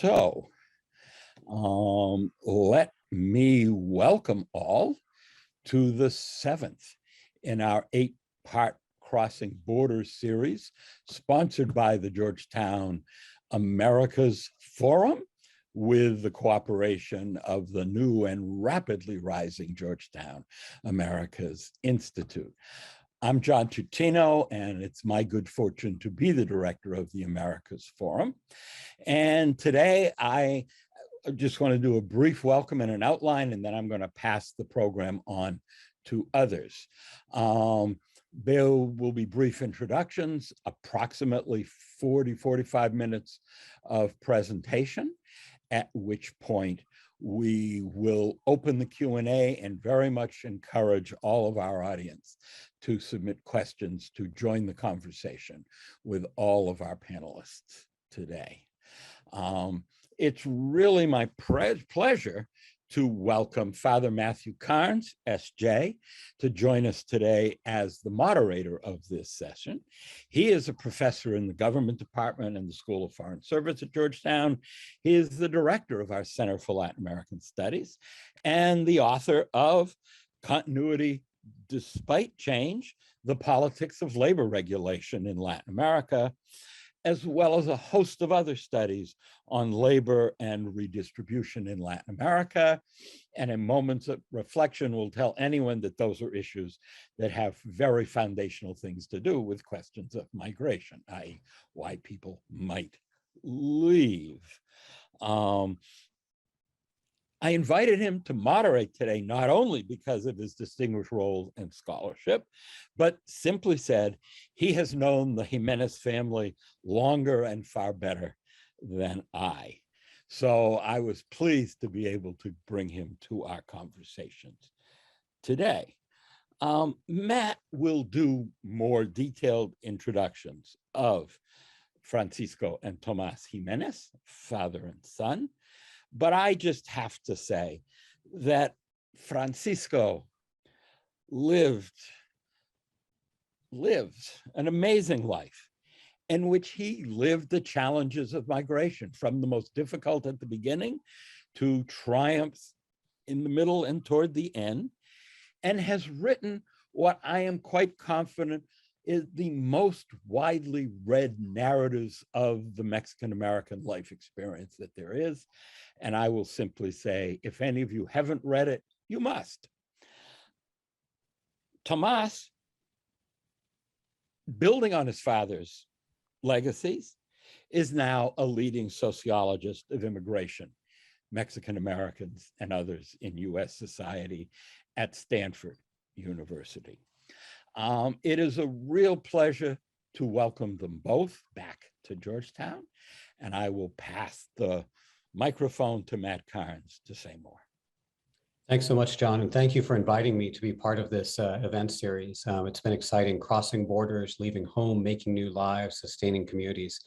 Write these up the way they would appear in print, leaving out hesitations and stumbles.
So, let me welcome all to the seventh in our 8-part Crossing Borders series, sponsored by the Georgetown Americas Forum, with the cooperation of the new and rapidly rising Georgetown Americas Institute. I'm John Tutino, and it's my good fortune to be the director of the Americas Forum. And today I just want to do a brief welcome and an outline, and then I'm going to pass the program on to others. There will be brief introductions, approximately 45 minutes of presentation, at which point we will open the Q&A and very much encourage all of our audience to submit questions to join the conversation with all of our panelists today. It's really my pleasure to welcome Father Matthew Carnes, S.J., to join us today as the moderator of this session. He is a professor in the government department and the School of Foreign Service at Georgetown. He is the director of our Center for Latin American Studies and the author of Continuity Despite Change, The Politics of Labor Regulation in Latin America, as well as a host of other studies on labor and redistribution in Latin America. And in moments of reflection, we'll tell anyone that those are issues that have very foundational things to do with questions of migration, i.e., why people might leave. I invited him to moderate today, not only because of his distinguished role in scholarship, but simply said, he has known the Jimenez family longer and far better than I. So I was pleased to be able to bring him to our conversations today. Matt will do more detailed introductions of Francisco and Tomas Jimenez, father and son. But I just have to say that Francisco lived an amazing life in which he lived the challenges of migration, from the most difficult at the beginning to triumphs in the middle and toward the end, and has written what I am quite confident is the most widely read narratives of the Mexican-American life experience that there is. And I will simply say, if any of you haven't read it, you must. Tomas, building on his father's legacies, is now a leading sociologist of immigration, Mexican-Americans and others in US society at Stanford University. It is a real pleasure to welcome them both back to Georgetown, and I will pass the microphone to Matt Carnes to say more. Thanks so much, John, and thank you for inviting me to be part of this event series. It's been exciting, crossing borders, leaving home, making new lives, sustaining communities,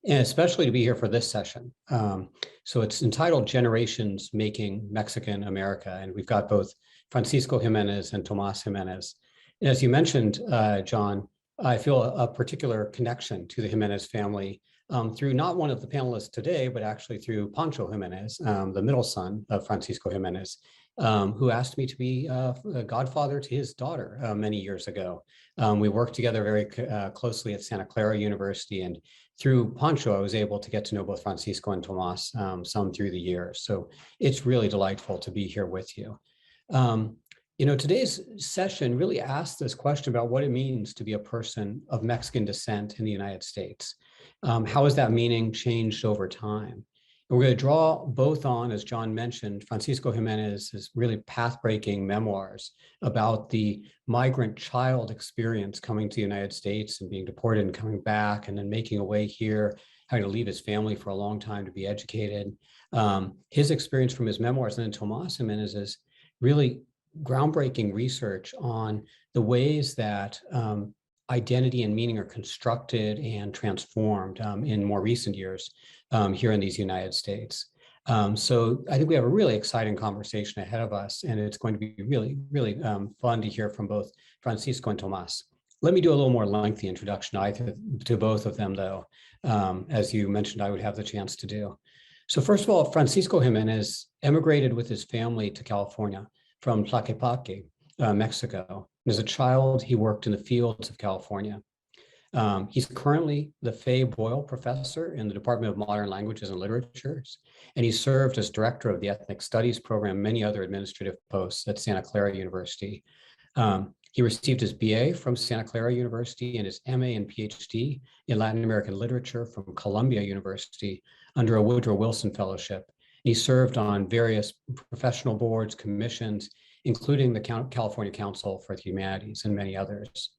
and especially to be here for this session. So it's entitled Generations Making Mexican America, and we've got both Francisco Jimenez and Tomas Jimenez. And as you mentioned, John, I feel a particular connection to the Jimenez family through not one of the panelists today, but actually through Pancho Jimenez, the middle son of Francisco Jimenez, who asked me to be a godfather to his daughter many years ago. We worked together very closely at Santa Clara University, and through Pancho, I was able to get to know both Francisco and Tomas some through the years. So it's really delightful to be here with you. You know, today's session really asks this question about what it means to be a person of Mexican descent in the United States. How has that meaning changed over time? And we're going to draw both on, as John mentioned, Francisco Jimenez's really path-breaking memoirs about the migrant child experience coming to the United States and being deported and coming back and then making a way here, having to leave his family for a long time to be educated. His experience from his memoirs, and then Tomas Jimenez's really groundbreaking research on the ways that identity and meaning are constructed and transformed in more recent years here in these United States. So I think we have a really exciting conversation ahead of us, and it's going to be really, really fun to hear from both Francisco and Tomas. Let me do a little more lengthy introduction to both of them, though, as you mentioned I would have the chance to do. So first of all, Francisco Jimenez emigrated with his family to California from Tlaquepaque, Mexico. As a child, he worked in the fields of California. He's currently the Fay Boyle Professor in the Department of Modern Languages and Literatures, and he served as director of the Ethnic Studies program, many other administrative posts at Santa Clara University. He received his BA from Santa Clara University and his MA and PhD in Latin American literature from Columbia University under a Woodrow Wilson Fellowship. He served on various professional boards, commissions, including the California Council for the Humanities and many others.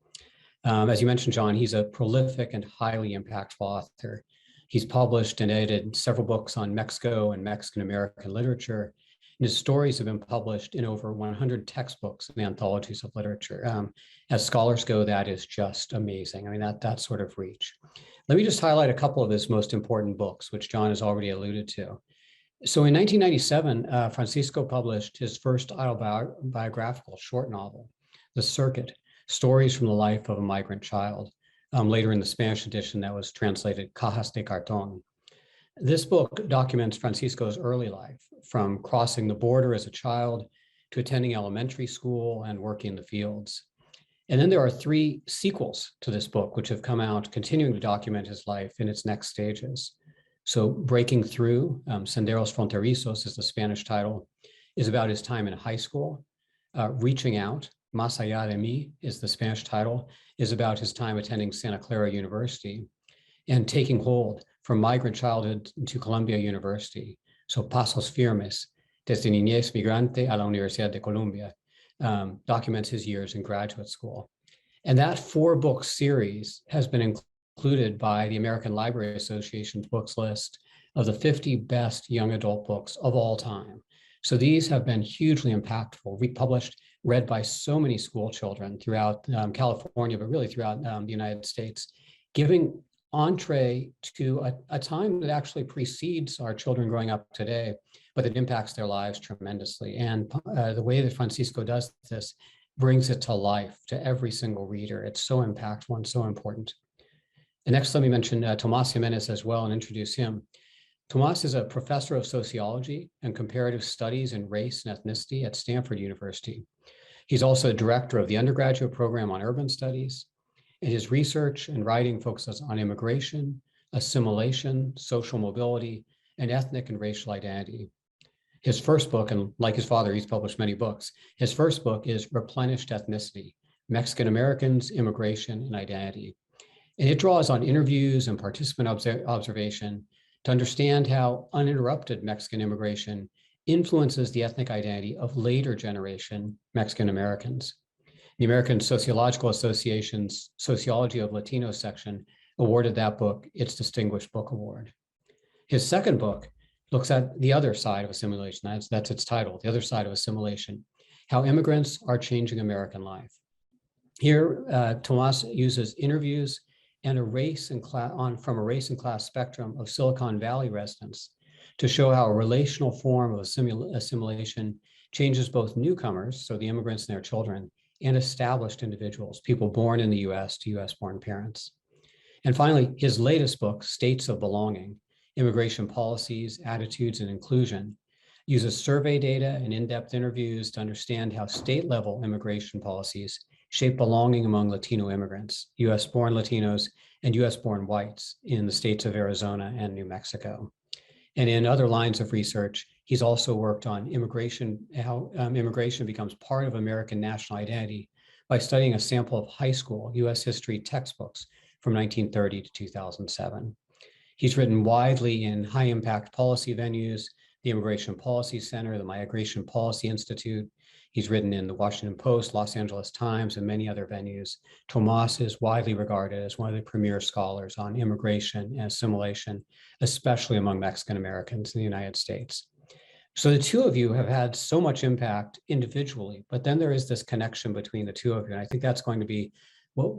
As you mentioned, John, he's a prolific and highly impactful author. He's published and edited several books on Mexico and Mexican American literature. And his stories have been published in over 100 textbooks and anthologies of literature. As scholars go, that is just amazing. I mean, that sort of reach. Let me just highlight a couple of his most important books, which John has already alluded to. So in 1997, Francisco published his first autobiographical short novel, The Circuit, Stories from the Life of a Migrant Child. Later in the Spanish edition that was translated Cajas de Cartón. This book documents Francisco's early life, from crossing the border as a child to attending elementary school and working in the fields. And then there are 3 sequels to this book, which have come out, continuing to document his life in its next stages. So Breaking Through, Senderos Fronterizos is the Spanish title, is about his time in high school. Reaching Out, Más allá de mí is the Spanish title, is about his time attending Santa Clara University. And Taking Hold, From Migrant Childhood to Columbia University. So Pasos Firmes, Desde Niñez Migrante a la Universidad de Columbia, documents his years in graduate school. And that 4-book series has been included by the American Library Association's books list of the 50 best young adult books of all time. So these have been hugely impactful, republished, read by so many school children throughout California, but really throughout the United States, giving entree to a time that actually precedes our children growing up today, but it impacts their lives tremendously. And the way that Francisco does this brings it to life to every single reader. It's so impactful and so important. And next, let me mention Tomás Jiménez as well and introduce him. Tomás is a professor of sociology and comparative studies in race and ethnicity at Stanford University. He's also a director of the undergraduate program on urban studies, and his research and writing focuses on immigration, assimilation, social mobility, and ethnic and racial identity. His first book, and like his father, he's published many books. His first book is Replenished Ethnicity, Mexican Americans, Immigration, and Identity. And it draws on interviews and participant observation to understand how uninterrupted Mexican immigration influences the ethnic identity of later generation Mexican Americans. The American Sociological Association's Sociology of Latinos section awarded that book its Distinguished Book Award. His second book looks at the other side of assimilation. That's its title, The Other Side of Assimilation, How Immigrants Are Changing American Life. Here, Tomás uses interviews and from a race and class spectrum of Silicon Valley residents to show how a relational form of assimilation changes both newcomers, so the immigrants and their children, and established individuals, people born in the US to US-born parents. And finally, his latest book, States of Belonging, Immigration Policies, Attitudes, and Inclusion, uses survey data and in-depth interviews to understand how state-level immigration policies shape belonging among Latino immigrants, US-born Latinos, and US-born whites in the states of Arizona and New Mexico. And in other lines of research, he's also worked on immigration, how immigration becomes part of American national identity by studying a sample of high school US history textbooks from 1930 to 2007. He's written widely in high-impact policy venues, the Immigration Policy Center, the Migration Policy Institute. He's written in the Washington Post, Los Angeles Times, and many other venues. Tomás is widely regarded as one of the premier scholars on immigration and assimilation, especially among Mexican Americans in the United States. So the two of you have had so much impact individually, but then there is this connection between the two of you. And I think that's going to be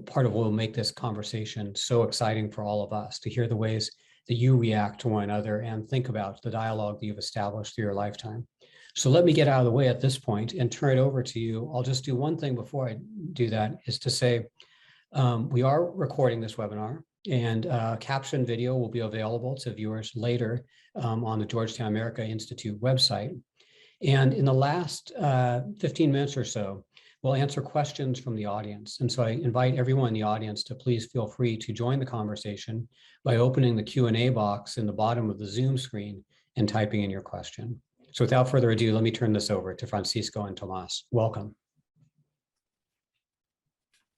part of what will make this conversation so exciting for all of us, to hear the ways that you react to one another and think about the dialogue that you've established through your lifetime. So let me get out of the way at this point and turn it over to you. I'll just do one thing before I do that, is to say, we are recording this webinar. And caption video will be available to viewers later on the Georgetown America Institute website. And in the last 15 minutes or so, we'll answer questions from the audience. And so I invite everyone in the audience to please feel free to join the conversation by opening the Q&A box in the bottom of the Zoom screen and typing in your question. So without further ado, let me turn this over to Francisco and Tomas. Welcome.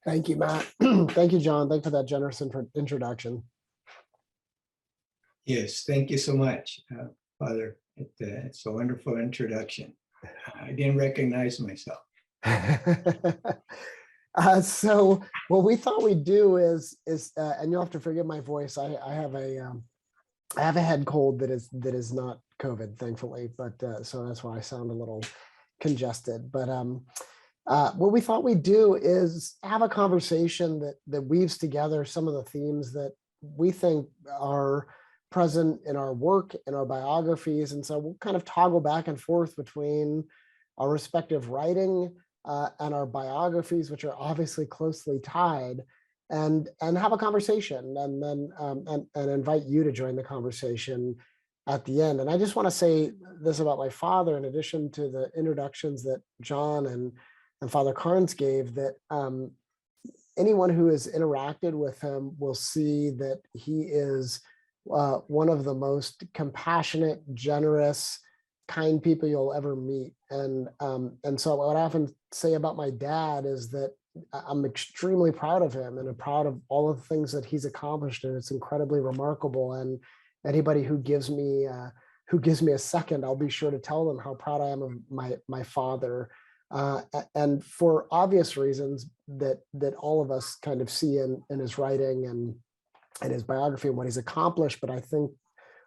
Thank you, Matt. Thank you, John. Thank you for that generous introduction. Yes, thank you so much, Father. It's a wonderful introduction. I didn't recognize myself. So what we thought we'd do is and you'll have to forgive my voice. I have a head cold that is not COVID, thankfully, but so that's why I sound a little congested. But what we thought we'd do is have a conversation that weaves together some of the themes that we think are present in our work, in our biographies. And so we'll kind of toggle back and forth between our respective writing and our biographies, which are obviously closely tied, and have a conversation, and then and invite you to join the conversation at the end. And I just want to say this about my father, in addition to the introductions that John and Father Carnes gave, that anyone who has interacted with him will see that he is one of the most compassionate, generous, kind people you'll ever meet. And so what I often say about my dad is that I'm extremely proud of him and I'm proud of all of the things that he's accomplished, and it's incredibly remarkable. And anybody who gives me a second, I'll be sure to tell them how proud I am of my father. And for obvious reasons that all of us kind of see in his writing and his biography and what he's accomplished. But I think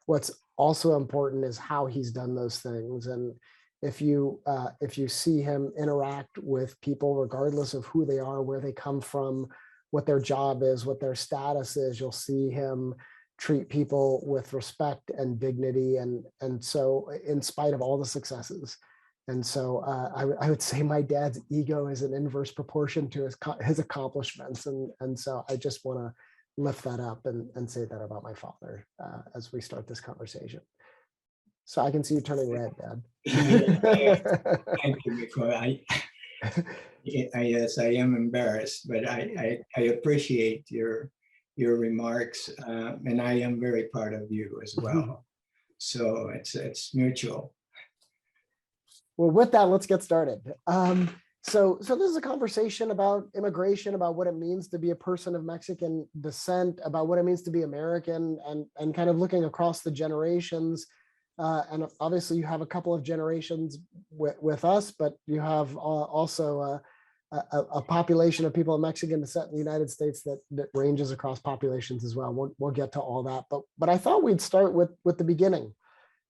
what's also important is how he's done those things. And if you see him interact with people, regardless of who they are, where they come from, what their job is, what their status is, you'll see him treat people with respect and dignity. And so in spite of all the successes. And so I would say my dad's ego is in inverse proportion to his accomplishments. And so I just want to lift that up and say that about my father as we start this conversation. So I can see you turning red, Dad. Thank you, Nico. Yes, I am embarrassed, but I appreciate your remarks, and I am very proud of you as well. So it's mutual. Well, with that, let's get started. So this is a conversation about immigration, about what it means to be a person of Mexican descent, about what it means to be American, and kind of looking across the generations. And obviously you have a couple of generations with us, but you have also a population of people of Mexican descent in the United States that ranges across populations as well. We'll get to all that, but I thought we'd start with the beginning.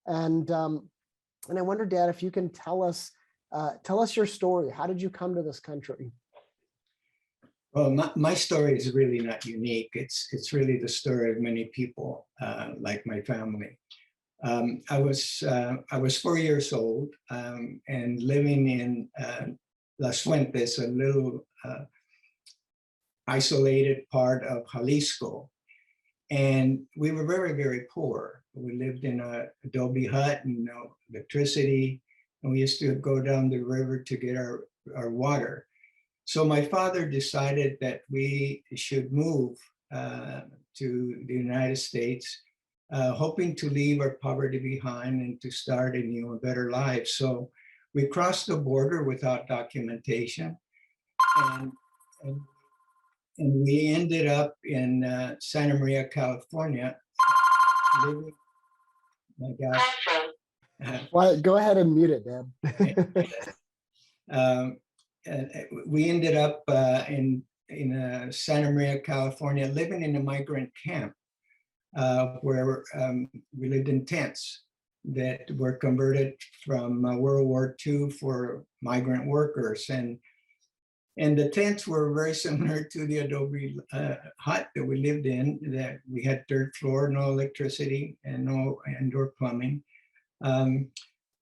And I wonder, Dad, if you can tell us your story. How did you come to this country? Well, my story is really not unique. It's really the story of many people, like my family. I was 4 years old and living in Las Fuentes, a little isolated part of Jalisco. And we were very, very poor. We lived in an adobe hut and no electricity. And we used to go down the river to get our water. So my father decided that we should move to the United States, hoping to leave our poverty behind and to start a new and better life. So we crossed the border without documentation. And we ended up in Santa Maria, California. Living, my gosh. Well, go ahead and mute it, Dad. We ended up in Santa Maria, California, living in a migrant camp where we lived in tents that were converted from World War II for migrant workers. And the tents were very similar to the adobe hut that we lived in, that we had third floor, no electricity, and no indoor plumbing.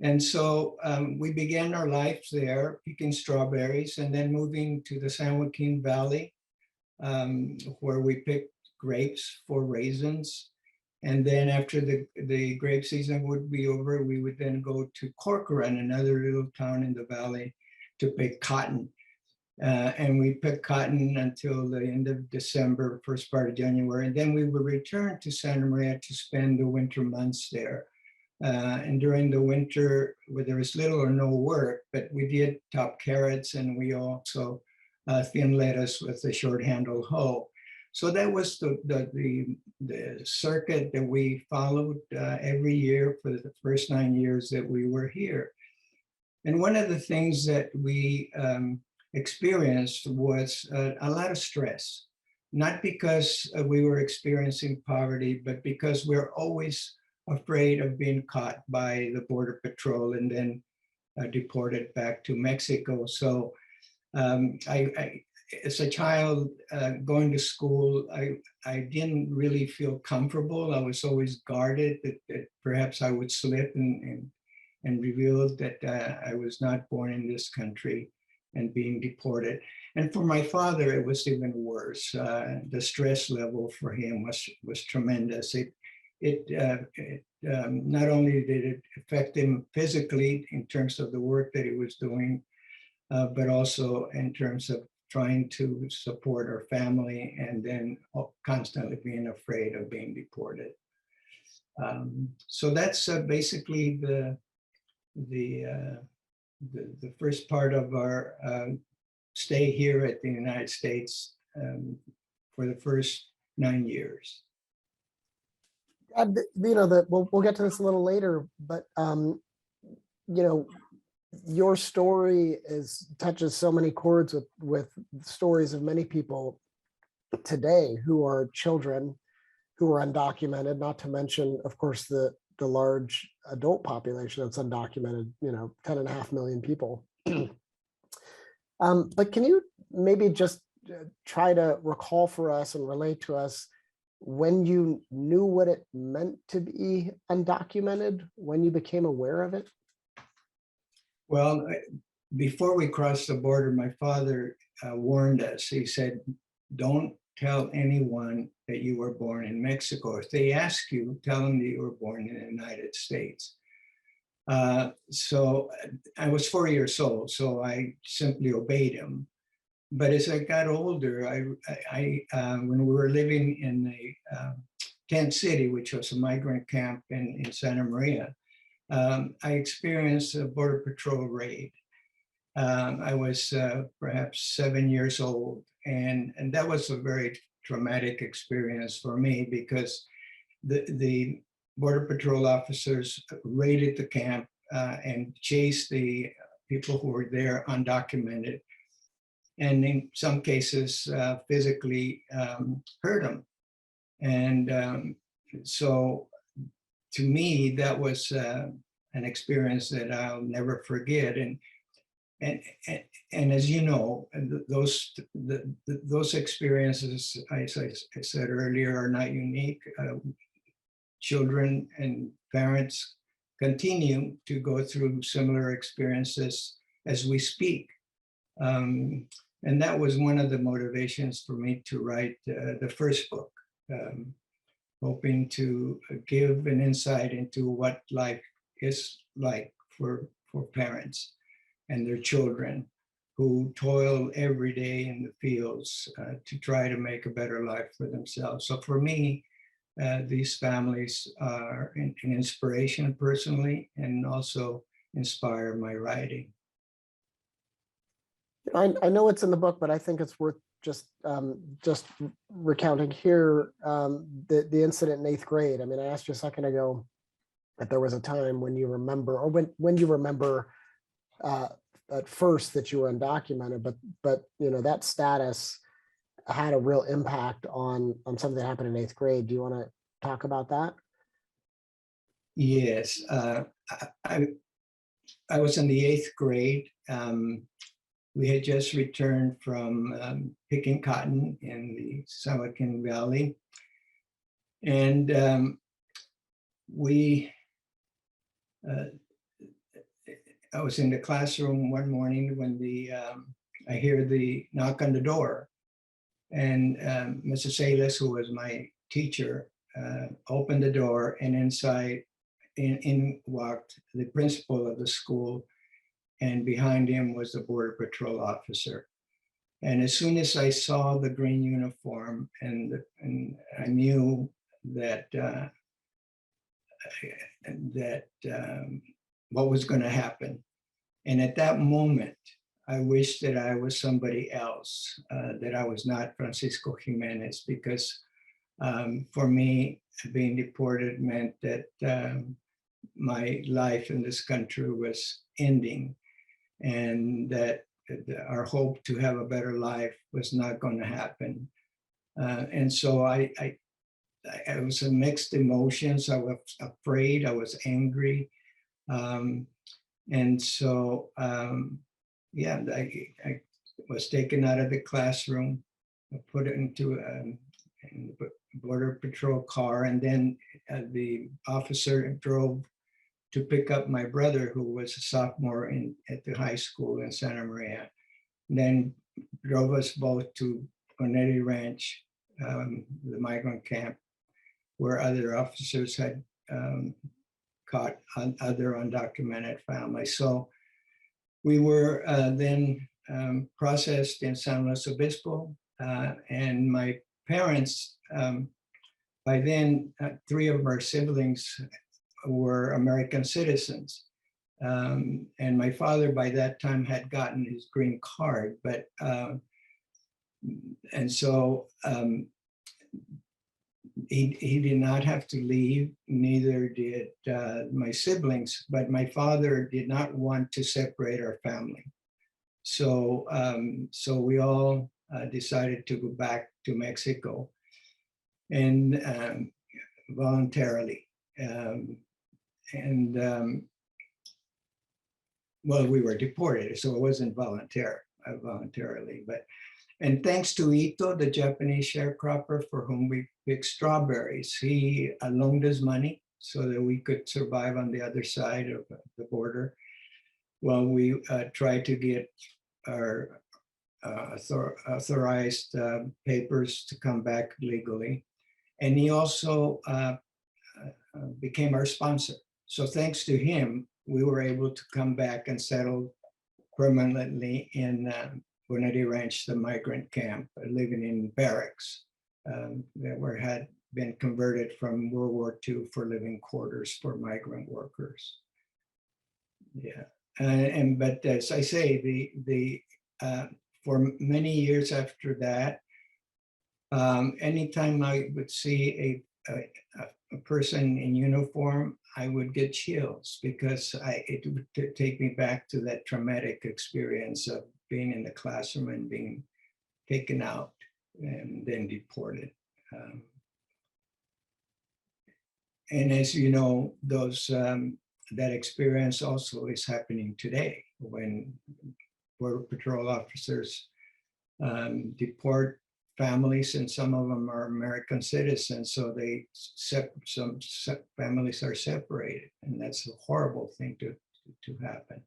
And so we began our lives there, picking strawberries, and then moving to the San Joaquin Valley, where we picked grapes for raisins. And then after the grape season would be over, we would then go to Corcoran, another little town in the valley, to pick cotton. And we picked cotton until the end of December, first part of January. And then we would return to Santa Maria to spend the winter months there. And during the winter, where there was little or no work, but we did top carrots, and we also thin lettuce with the short handle hoe. So that was the circuit that we followed every year for the first 9 years that we were here. And one of the things that we experienced was a lot of stress, not because we were experiencing poverty, but because we're always afraid of being caught by the Border Patrol and then deported back to Mexico. So as a child going to school, I didn't really feel comfortable. I was always guarded that perhaps I would slip and reveal that I was not born in this country and being deported. And for my father, it was even worse. The stress level for him was tremendous. Not only did it affect him physically in terms of the work that he was doing, but also in terms of trying to support our family and then constantly being afraid of being deported. So that's basically the first part of our stay here at the United States for the first 9 years. We'll get to this a little later, but your story touches so many chords with stories of many people today who are children, who are undocumented, not to mention, of course, the large adult population that's undocumented, 10.5 million people. But can you maybe just try to recall for us and relate to us when you knew what it meant to be undocumented, when you became aware of it? Well, before we crossed the border, my father warned us. He said, don't tell anyone that you were born in Mexico. If they ask you, tell them that you were born in the United States. So I was 4 years old, so I simply obeyed him. But as I got older, when we were living in the tent city, which was a migrant camp in Santa Maria, I experienced a Border Patrol raid. I was perhaps 7 years old, and that was a very traumatic experience for me because the Border Patrol officers raided the camp and chased the people who were there undocumented, and in some cases physically hurt them. And so to me, that was an experience that I'll never forget. And as you know, those experiences, as I said earlier, are not unique. Children and parents continue to go through similar experiences as we speak. And that was one of the motivations for me to write the first book, hoping to give an insight into what life is like for parents and their children who toil every day in the fields to try to make a better life for themselves. So for me, these families are an inspiration personally, and also inspire my writing. I know it's in the book, but I think it's worth just recounting here the incident in 8th grade. I mean, I asked you a second ago if there was a time when you remember, or when you remember at first that you were undocumented, but that status had a real impact on something that happened in 8th grade. Do you want to talk about that? Yes, I was in the 8th grade. We had just returned from picking cotton in the San Joaquin Valley. And I was in the classroom one morning when I hear the knock on the door. And Mrs. Salas, who was my teacher, opened the door, and inside in walked the principal of the school, and behind him was the Border Patrol officer. And as soon as I saw the green uniform, and I knew that what was going to happen. And at that moment, I wished that I was somebody else, that I was not Francisco Jimenez, because for me, being deported meant that my life in this country was ending, and that our hope to have a better life was not going to happen. And so I was a mixed emotions. I was afraid, I was angry. And so, yeah, I was taken out of the classroom, put into in the Border Patrol car, and then the officer drove to pick up my brother, who was a sophomore at the high school in Santa Maria. Then drove us both to Bonetti Ranch, the migrant camp, where other officers had caught other undocumented families. So we were then processed in San Luis Obispo, and my parents, by then, 3 of our siblings were American citizens. And my father by that time had gotten his green card, but and so he did not have to leave, neither did my siblings, but my father did not want to separate our family. So, so we all decided to go back to Mexico, and voluntarily. Well, we were deported, so it wasn't voluntarily, but, and thanks to Ito, the Japanese sharecropper for whom we picked strawberries, he loaned us money so that we could survive on the other side of the border. Well, we tried to get our authorized papers to come back legally. And he also became our sponsor. So thanks to him, we were able to come back and settle permanently in Bonetti Ranch, the migrant camp, living in barracks that had been converted from World War II for living quarters for migrant workers. Yeah, but as I say, for many years after that, anytime I would see a person in uniform, I would get chills, because it would take me back to that traumatic experience of being in the classroom and being taken out and then deported. And as you know, that experience also is happening today, when Border Patrol officers deport families, and some of them are American citizens, so some families are separated, and that's a horrible thing to happen.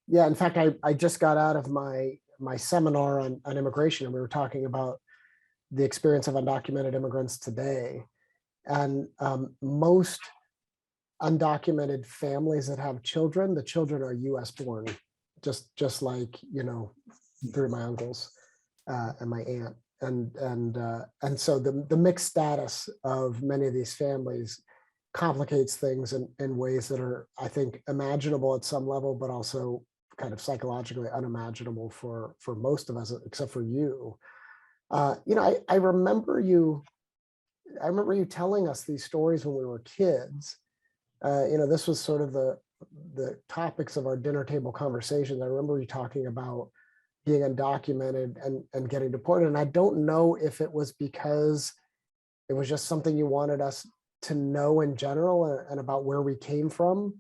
Yeah, in fact, I just got out of my seminar on immigration, and we were talking about the experience of undocumented immigrants today. And most undocumented families that have children, the children are US born, just like, you know, through my uncles and my aunt. And so the mixed status of many of these families complicates things in ways that are, I think, imaginable at some level, but also kind of psychologically unimaginable for most of us, except for you. You know, I remember you telling us these stories when we were kids. You know, this was sort of the topics of our dinner table conversations. I remember you talking about being undocumented and getting deported. And I don't know if it was because it was just something you wanted us to know in general and about where we came from,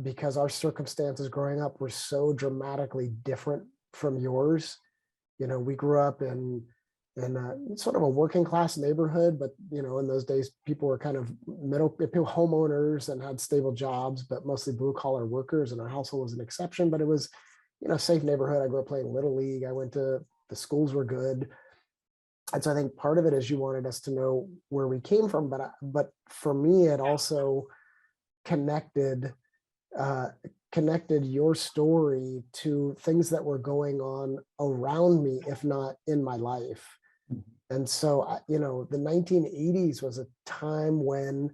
because our circumstances growing up were so dramatically different from yours. You know, we grew up in sort of a working class neighborhood, but you know, in those days, people were kind of people homeowners and had stable jobs, but mostly blue collar workers. And our household was an exception, but it was, you know, safe neighborhood. I grew up playing Little League. I went to the schools were good. And so I think part of it is you wanted us to know where we came from, but for me, it also connected connected your story to things that were going on around me, if not in my life. And so, you know, the 1980s was a time when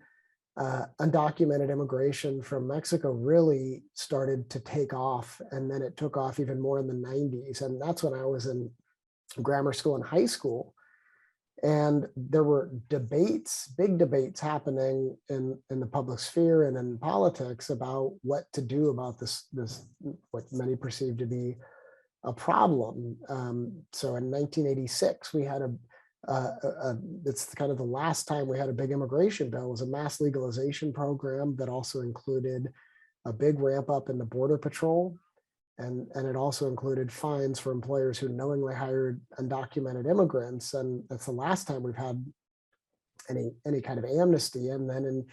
undocumented immigration from Mexico really started to take off. And then it took off even more in the 90s. And that's when I was in grammar school and high school. And there were debates, big debates happening in the public sphere and in politics about what to do about this what many perceive to be a problem. So in 1986, we had it's kind of the last time we had a big immigration bill. It was a mass legalization program that also included a big ramp up in the Border Patrol. And it also included fines for employers who knowingly hired undocumented immigrants. And that's the last time we've had any kind of amnesty. And then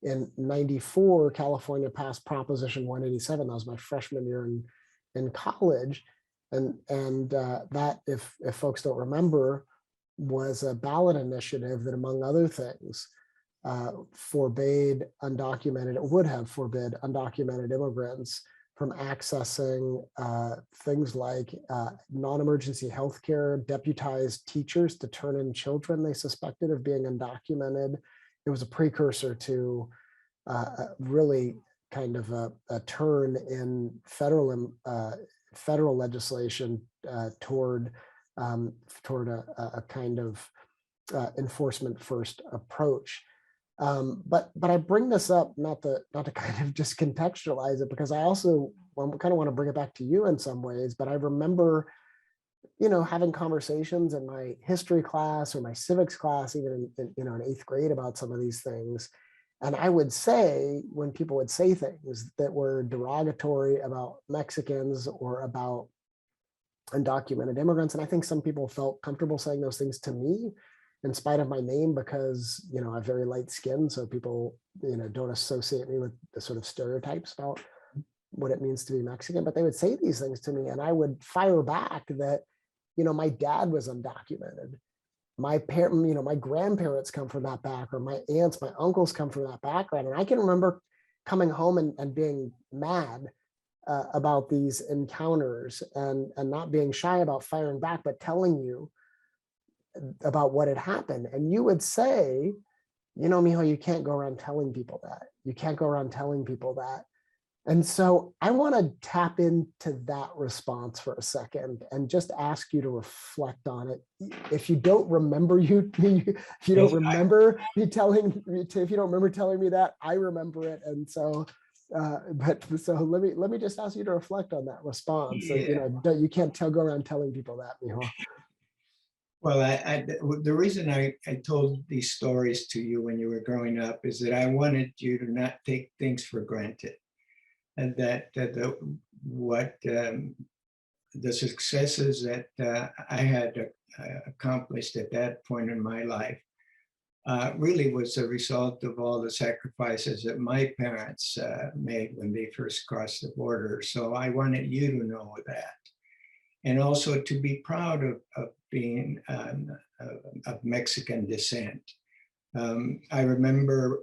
in 94, California passed Proposition 187. That was my freshman year in college. And that, if folks don't remember, was a ballot initiative that, among other things, forbade undocumented, would have forbid undocumented immigrants from accessing things like non-emergency healthcare, deputized teachers to turn in children they suspected of being undocumented. It was a precursor to really kind of a turn in federal legislation toward a kind of enforcement first approach. But I bring this up not to kind of just contextualize it, because I also kind of want to bring it back to you in some ways. But I remember, you know, having conversations in my history class or my civics class, even in in 8th grade, about some of these things. And I would say, when people would say things that were derogatory about Mexicans or about undocumented immigrants, and I think some people felt comfortable saying those things to me in spite of my name, because, you know, I have very light skin, so people, you know, don't associate me with the sort of stereotypes about what it means to be Mexican. But they would say these things to me, and I would fire back that, you know, my dad was undocumented. My parent, you know, my grandparents come from that background. My aunts, my uncles come from that background. And I can remember coming home and being mad about these encounters and not being shy about firing back, but telling you about what had happened. And you would say, you know, Mijo, you can't go around telling people that. You can't go around telling people that. And so I want to tap into that response for a second and just ask you to reflect on it. If you don't remember if you don't remember me telling me that, I remember it. And so so let me just ask you to reflect on that response. Yeah. So, you know, you can't go around telling people that, Mijo. Well, the reason I told these stories to you when you were growing up is that I wanted you to not take things for granted, and that the successes that I had accomplished at that point in my life really was a result of all the sacrifices that my parents made when they first crossed the border. So I wanted you to know that, and also to be proud of being of Mexican descent. I remember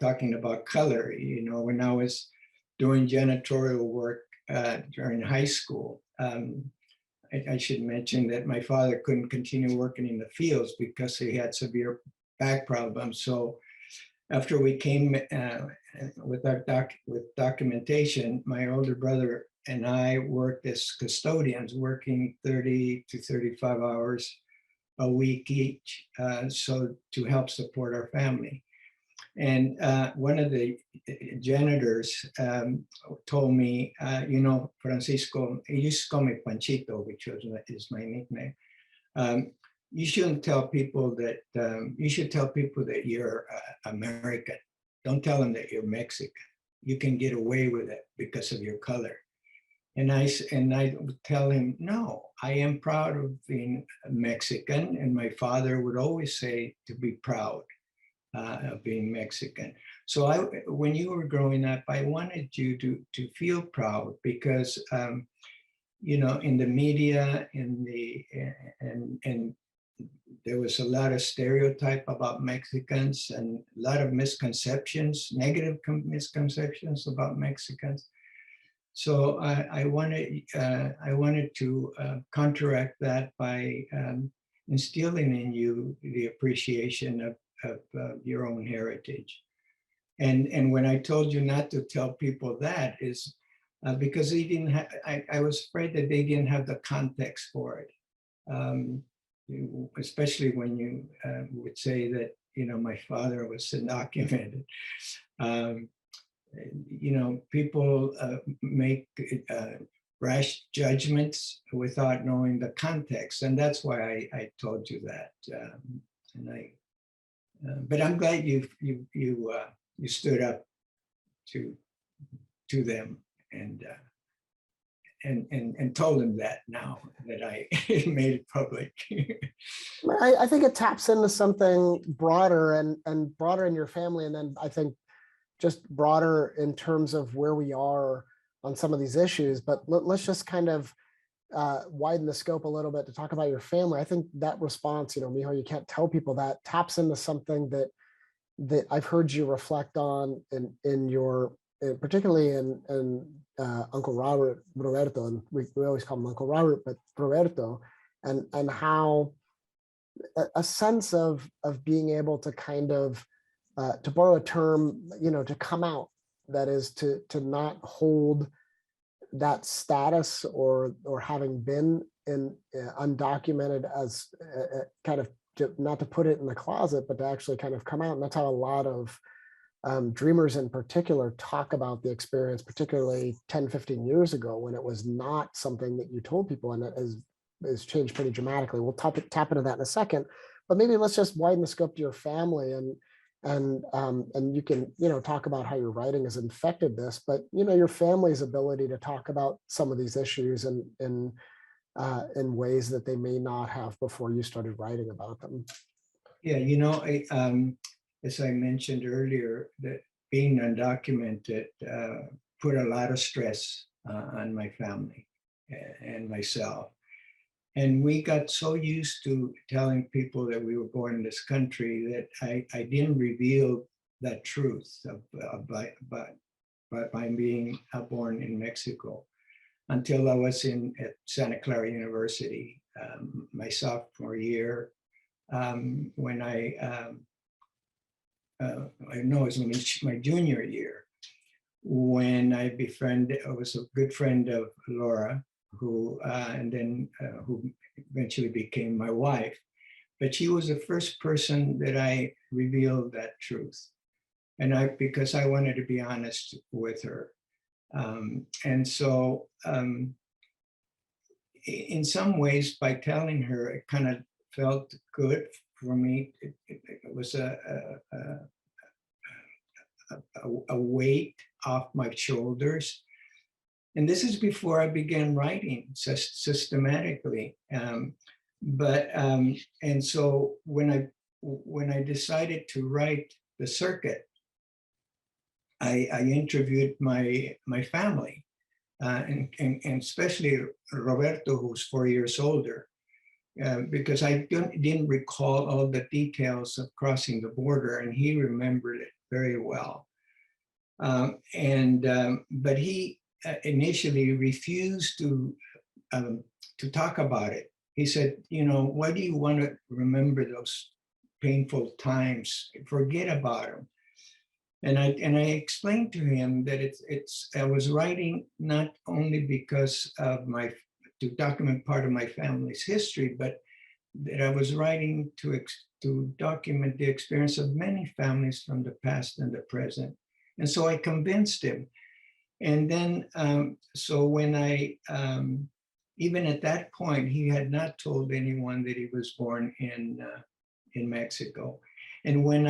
talking about color, you know, when I was doing janitorial work during high school. I should mention that my father couldn't continue working in the fields because he had severe back problems. So after we came with documentation, my older brother and I worked as custodians, working 30 to 35 hours a week each, so to help support our family. And one of the janitors told me, you know, Francisco, he used to call me Panchito, which is my nickname. You shouldn't tell people that, you should tell people that you're American. Don't tell them that you're Mexican. You can get away with it because of your color. And I would tell him, no, I am proud of being Mexican. And my father would always say to be proud of being Mexican. So when you were growing up, I wanted you to feel proud, because in the media, and there was a lot of stereotype about Mexicans and a lot of misconceptions, negative misconceptions about Mexicans. So I wanted to counteract that by instilling in you the appreciation of your own heritage. And when I told you not to tell people that is because they didn't have, I was afraid that they didn't have the context for it. Especially when you would say that, my father was undocumented. People make rash judgments without knowing the context. And that's why I told you that. But I'm glad you stood up to them and told them that now that I made it public. I think it taps into something broader and broader in your family. And then I think just broader in terms of where we are on some of these issues. But let's just kind of widen the scope a little bit to talk about your family. I think that response, Mijo, you can't tell people that, taps into something that I've heard you reflect on in your, particularly in Uncle Roberto, and we always call him Uncle Robert, but Roberto, and how a sense of being able to kind of, to borrow a term, to come out, that is to not hold that status or having been in undocumented as kind of, not to put it in the closet, but to actually kind of come out. And that's how a lot of dreamers in particular talk about the experience, particularly 10, 15 years ago, when it was not something that you told people, and it has changed pretty dramatically. We'll tap into that in a second, but maybe let's just widen the scope to your family, and you can, talk about how your writing has infected this, but, your family's ability to talk about some of these issues in ways that they may not have before you started writing about them. Yeah, as I mentioned earlier, that being undocumented put a lot of stress on my family and myself. And we got so used to telling people that we were born in this country that I didn't reveal that truth by being born in Mexico until I was at Santa Clara University, my sophomore year, when I know it was my junior year, when I was a good friend of Laura, who eventually became my wife. But she was the first person that I revealed that truth. And because I wanted to be honest with her. And so in some ways, by telling her, it kind of felt good for me. It was a weight off my shoulders. And this is before I began writing systematically. And so when I decided to write The Circuit, I interviewed my family, and especially Roberto, who's 4 years older, because I didn't recall all the details of crossing the border, and he remembered it very well. But he initially refused to talk about it. He said, why do you want to remember those painful times? Forget about them. And I explained to him that I was writing not only because of to document part of my family's history, but that I was writing to document the experience of many families from the past and the present. And so I convinced him. And then, so when even at that point, he had not told anyone that he was born in Mexico. And when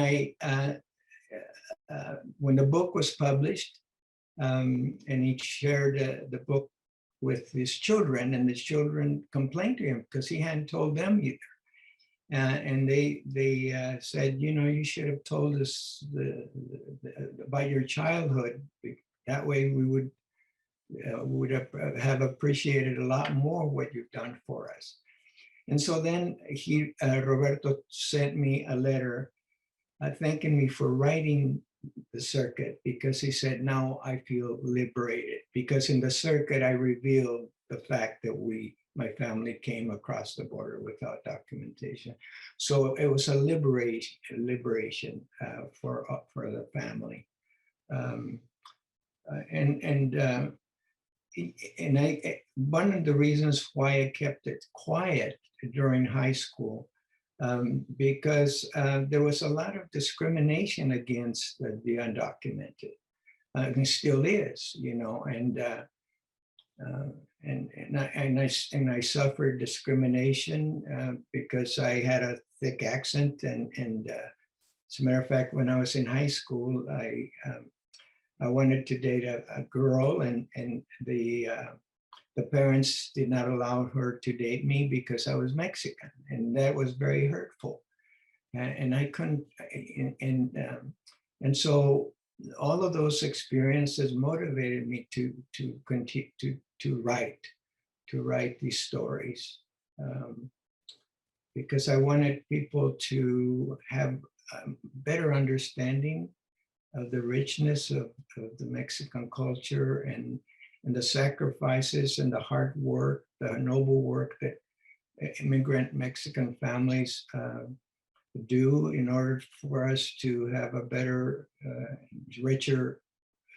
when the book was published, and he shared the book with his children, and the children complained to him because he hadn't told them either. And they said, you should have told us about your childhood. That way we would would have appreciated a lot more what you've done for us. And so then Roberto sent me a letter thanking me for writing the circuit, because he said, now I feel liberated, because in the circuit I revealed the fact that my family came across the border without documentation. So it was a liberation for the family. One of the reasons why I kept it quiet during high school, because there was a lot of discrimination against the undocumented. And still is, you know, and I suffered discrimination because I had a thick accent, and as a matter of fact, when I was in high school, I wanted to date a girl, and the parents did not allow her to date me because I was Mexican, and that was very hurtful. And I couldn't, and so all of those experiences motivated me to continue to write these stories, because I wanted people to have a better understanding of the richness of the Mexican culture, and the sacrifices and the hard work, the noble work that immigrant Mexican families do in order for us to have a better, richer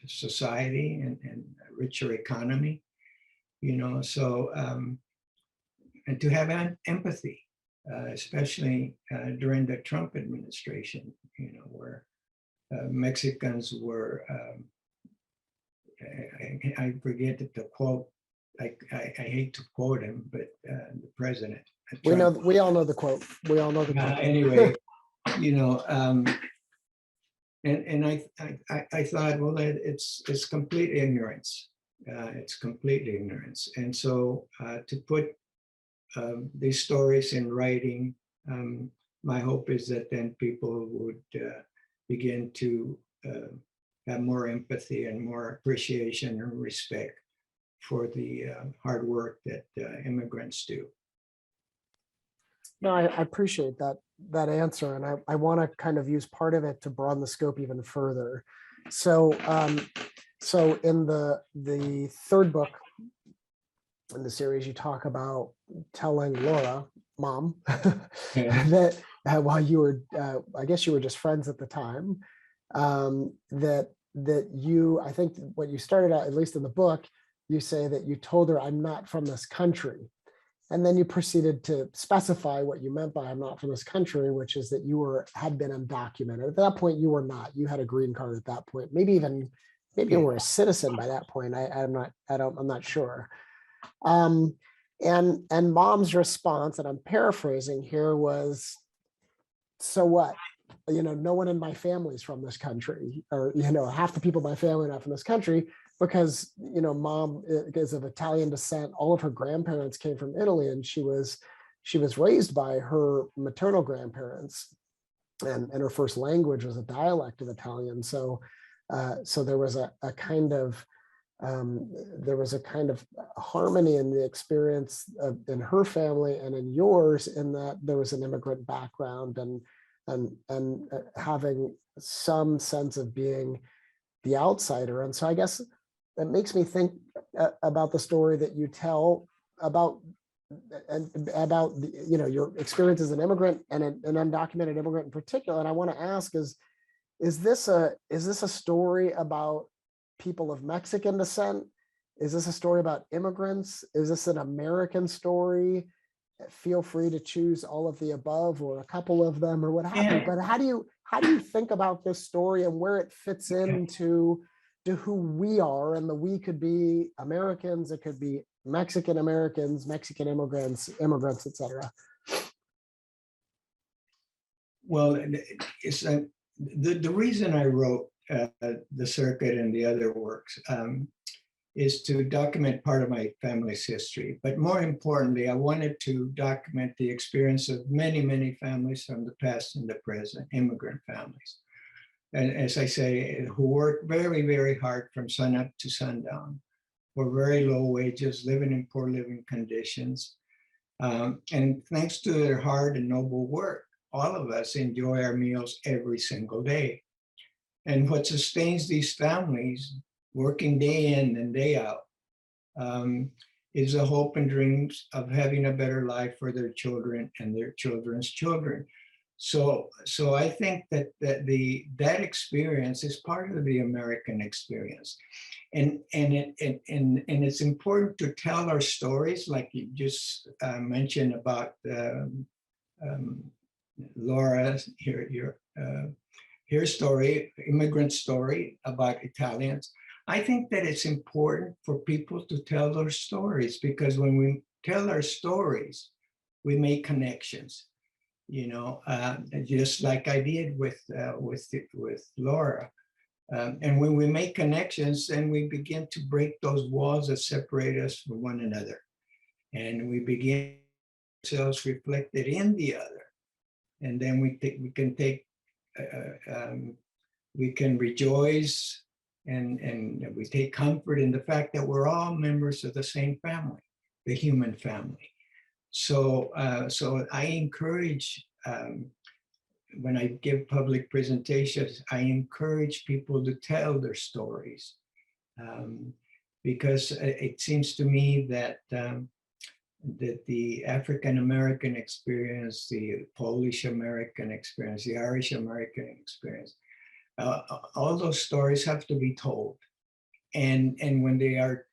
society and a richer economy, you know. So, and to have empathy, especially during the Trump administration, you know, where Mexicans were, I forget the quote, I hate to quote him, but the president. Trump, we all know the quote. We all know the quote. Anyway, you know, and I thought, well, it's complete ignorance. It's complete ignorance. And so to put these stories in writing, my hope is that then people would begin to have more empathy and more appreciation and respect for the hard work that immigrants do. No, I appreciate that answer, and I want to kind of use part of it to broaden the scope even further. So, so in the third book in the series, you talk about telling Laura, mom, that while you were, I guess you were just friends at the time, that you, I think what you started out, at least in the book, you say that you told her, I'm not from this country. And then you proceeded to specify what you meant by I'm not from this country, which is that you had been undocumented. At that point, you were not. You had a green card at that point. Maybe you were a citizen by that point. I'm not sure. And mom's response, and I'm paraphrasing here, was, so what? You know, no one in my family's from this country, or, you know, half the people in my family are not from this country, because, you know, mom is of Italian descent. All of her grandparents came from Italy, and she was raised by her maternal grandparents, and her first language was a dialect of Italian. So, so there was a kind of harmony in the experience in her family and in yours, in that there was an immigrant background and having some sense of being the outsider. And so I guess that makes me think about the story that you tell about you know, your experience as an immigrant, and an undocumented immigrant in particular. And I want to ask, is this a story about people of Mexican descent? Is this a story about immigrants? Is this an American story? Feel free to choose all of the above, or a couple of them, or what have you. But how do you think about this story and where it fits into who we are? And the we could be Americans, it could be Mexican Americans, Mexican immigrants, etc. Well, it's the reason I wrote The Circuit and the other works is to document part of my family's history. But more importantly, I wanted to document the experience of many, many families from the past and the present, immigrant families. And as I say, who work very, very hard from sun up to sundown for very low wages, living in poor living conditions. And thanks to their hard and noble work, all of us enjoy our meals every single day. And what sustains these families, working day in and day out, is the hope and dreams of having a better life for their children and their children's children. So I think that that experience is part of the American experience, and it's important to tell our stories, like you just mentioned about Laura, her story, immigrant story about Italians. I think that it's important for people to tell their stories, because when we tell our stories, we make connections. Just like I did with Laura. And when we make connections, then we begin to break those walls that separate us from one another. And we begin ourselves reflected in the other. And then we can rejoice and we take comfort in the fact that we're all members of the same family, the human family. So I encourage, when I give public presentations, I encourage people to tell their stories, because it seems to me that the African-American experience, the Polish-American experience, the Irish-American experience, all those stories have to be told. And when they are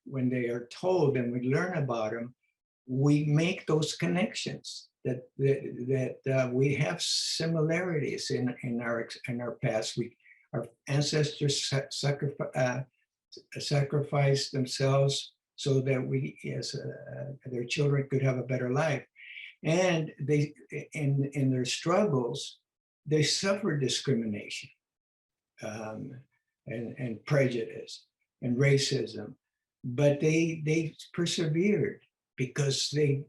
told and we learn about them, we make those connections that we have similarities in our past. Our ancestors sacrificed themselves so that we, as their children, could have a better life. And they, in their struggles, they suffered discrimination and prejudice and racism, but they persevered, because they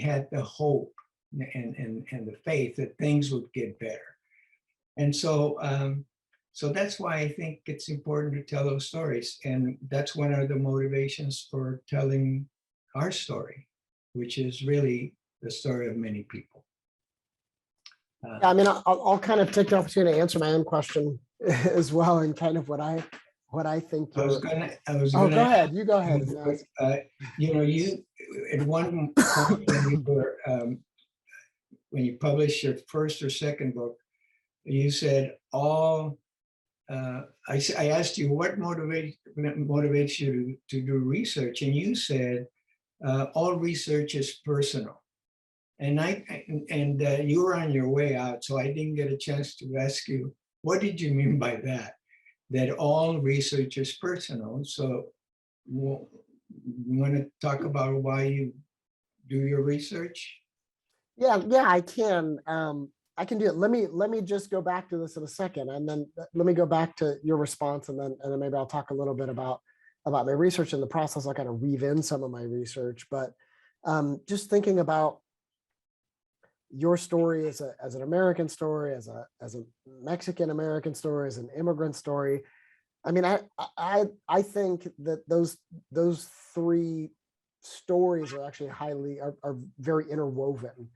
had the hope and the faith that things would get better. And so that's why I think it's important to tell those stories. And that's one of the motivations for telling our story, which is really the story of many people. I mean, I'll kind of take the opportunity to answer my own question as well, and kind of what I think. I was gonna go ahead. You go ahead. You at one point when you published your first or second book, you said all. I asked you what motivates you to do research, and you said all research is personal. And you were on your way out, so I didn't get a chance to ask you, what did you mean by that? That all research is personal. So you want to talk about why you do your research? Yeah, I can. I can do it. Let me just go back to this in a second, and then let me go back to your response, and then maybe I'll talk a little bit about my research. In the process, I'll kind of weave in some of my research, but just thinking about your story as an American story, as a Mexican American story, as an immigrant story. I mean, I think that those three stories are actually are very interwoven.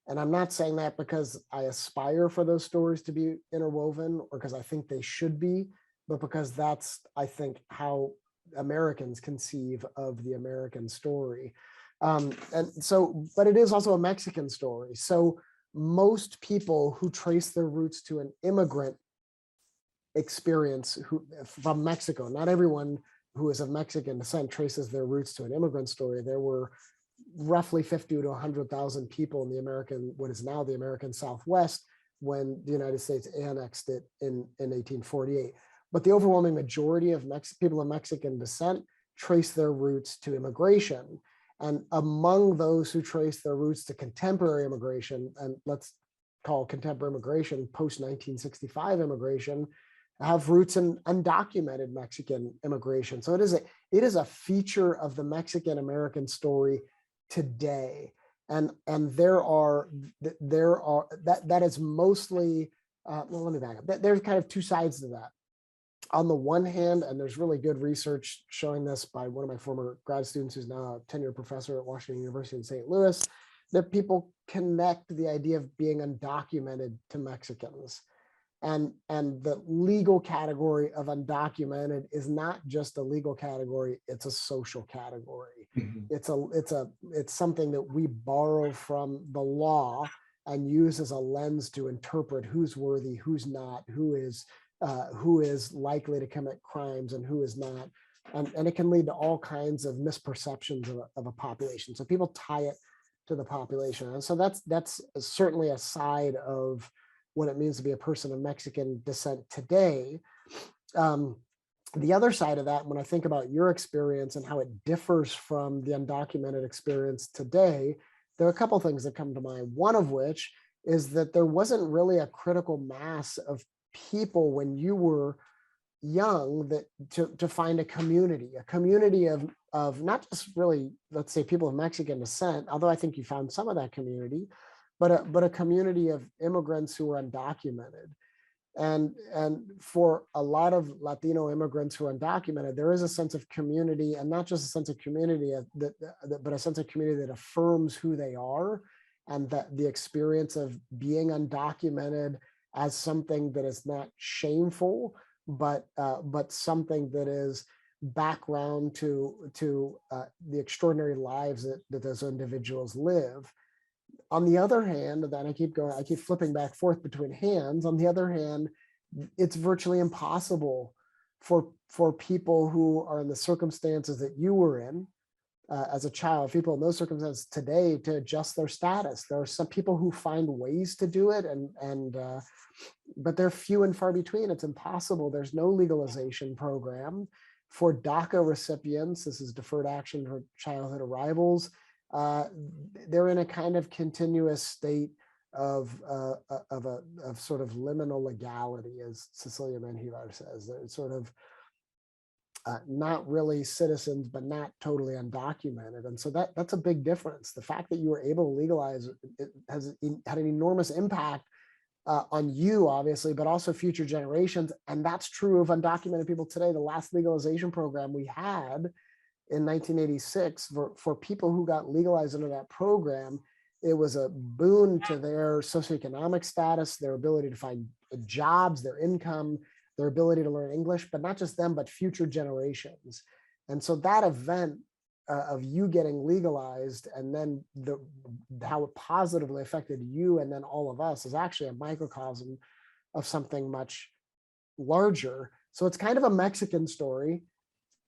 And I'm not saying that because I aspire for those stories to be interwoven or because I think they should be, but because that's, I think, how Americans conceive of the American story. And so, but it is also a Mexican story. So most people who trace their roots to an immigrant experience from Mexico, not everyone who is of Mexican descent traces their roots to an immigrant story. There were roughly 50 to 100,000 people in what is now the American Southwest when the United States annexed it in 1848. But the overwhelming majority of people of Mexican descent trace their roots to immigration. And among those who trace their roots to contemporary immigration, and let's call contemporary immigration post-1965 immigration, have roots in undocumented Mexican immigration. So it is a feature of the Mexican American story today. And that is mostly, well, let me back up. There's kind of two sides to that. on the one hand, and there's really good research showing this by one of my former grad students who's now a tenured professor at Washington University in St. Louis, that people connect the idea of being undocumented to Mexicans. And the legal category of undocumented is not just a legal category, it's a social category. Mhm. It's something that we borrow from the law and use as a lens to interpret who's worthy, who's not, who is likely to commit crimes and who is not. And it can lead to all kinds of misperceptions of a population. So people tie it to the population. And so that's certainly a side of what it means to be a person of Mexican descent today. The other side of that, when I think about your experience and how it differs from the undocumented experience today, there are a couple of things that come to mind. One of which is that there wasn't really a critical mass of people when you were young that to find a community of not just really, let's say, people of Mexican descent, although I think you found some of that community, but a community of immigrants who were undocumented. And for a lot of Latino immigrants who are undocumented, there is a sense of community, and not just a sense of community, but a sense of community that affirms who they are, and that the experience of being undocumented as something that is not shameful, but something that is background to the extraordinary lives that those individuals live. On the other hand, then I keep flipping back forth between hands. On the other hand, it's virtually impossible for people who are in the circumstances that you were in as a child, people in those circumstances today, to adjust their status. There are some people who find ways to do it, but they're few and far between. It's impossible. There's no legalization program for DACA recipients. This is Deferred Action for Childhood Arrivals. They're in a kind of continuous state of sort of liminal legality, as Cecilia Menjivar says. They're sort of not really citizens, but not totally undocumented. And so that's a big difference. The fact that you were able to legalize it had an enormous impact on you, obviously, but also future generations. And that's true of undocumented people today. The last legalization program we had in 1986 for people who got legalized under that program, it was a boon to their socioeconomic status, their ability to find jobs, their income, their ability to learn English, but not just them, but future generations. And so that event of you getting legalized, and then how it positively affected you and then all of us, is actually a microcosm of something much larger. So it's kind of a Mexican story,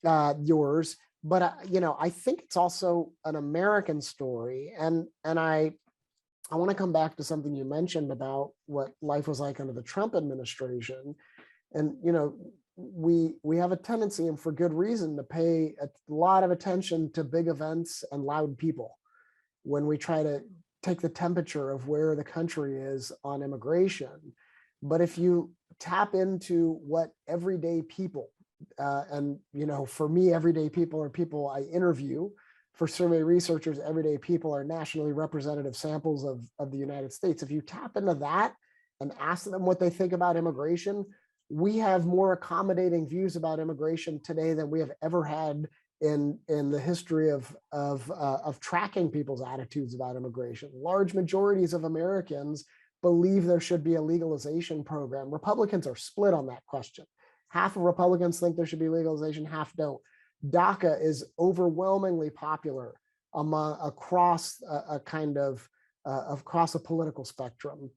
yours, but I think it's also an American story. And I want to come back to something you mentioned about what life was like under the Trump administration. And we have a tendency, and for good reason, to pay a lot of attention to big events and loud people when we try to take the temperature of where the country is on immigration. But if you tap into what everyday people, and for me, everyday people are people I interview. For survey researchers, everyday people are nationally representative samples of the United States. If you tap into that and ask them what they think about immigration, we have more accommodating views about immigration today than we have ever had in the history of tracking people's attitudes about immigration. Large majorities of Americans believe there should be a legalization program. Republicans are split on that question. Half of Republicans think there should be legalization, half don't. DACA is overwhelmingly popular across a kind of across a political spectrum.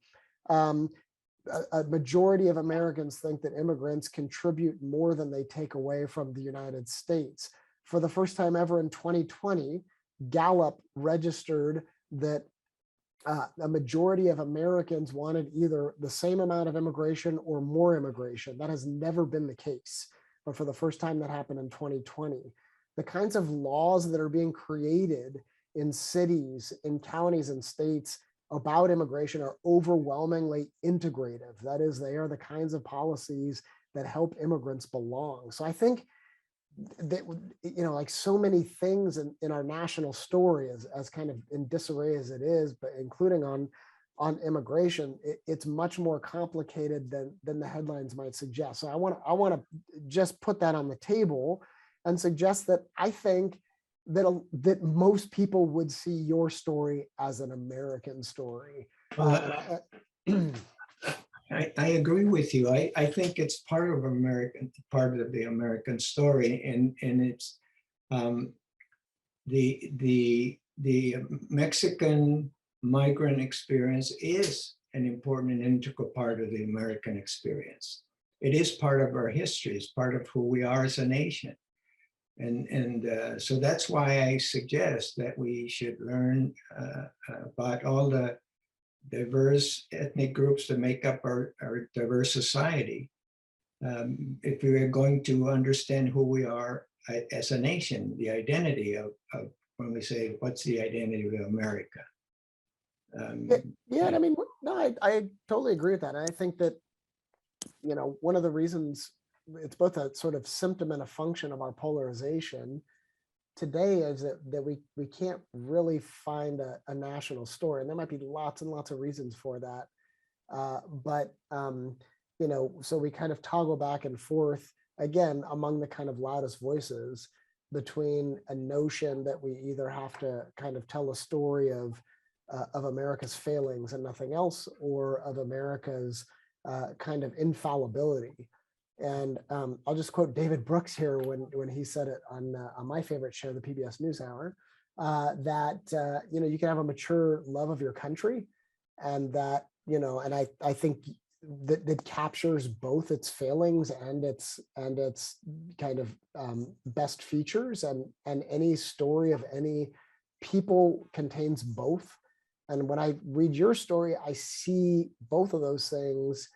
A majority of Americans think that immigrants contribute more than they take away from the United States. For the first time ever in 2020, Gallup registered that a majority of Americans wanted either the same amount of immigration or more immigration. That has never been the case, but for the first time that happened in 2020. The kinds of laws that are being created in cities, in counties and states about immigration are overwhelmingly integrative. That is, they are the kinds of policies that help immigrants belong. So I think that, like so many things in our national story, as kind of in disarray as it is, but including on on immigration, it's much more complicated than the headlines might suggest. So I want to just put that on the table and suggest that I think that most people would see your story as an American story. I agree with you. I think it's part of the American story, and it's the Mexican migrant experience is an important and integral part of the American experience. It is part of our history. It's part of who we are as a nation. And so that's why I suggest that we should learn about all the diverse ethnic groups that make up our diverse society. If we are going to understand who we are as a nation, the identity of when we say, what's the identity of America? Yeah, and I mean, no, I totally agree with that. And I think that, you know, one of the reasons it's both a sort of symptom and a function of our polarization today is that we can't really find a national story, and there might be lots and lots of reasons for that. But you know, so we kind of toggle back and forth again among the kind of loudest voices between a notion that we either have to kind of tell a story of America's failings and nothing else, or of America's kind of infallibility. And I'll just quote David Brooks here when he said it on my favorite show, the PBS NewsHour, that you know, you can have a mature love of your country, and that, you know, and I think that captures both its failings and its kind of best features, and any story of any people contains both. And when I read your story, I see both of those things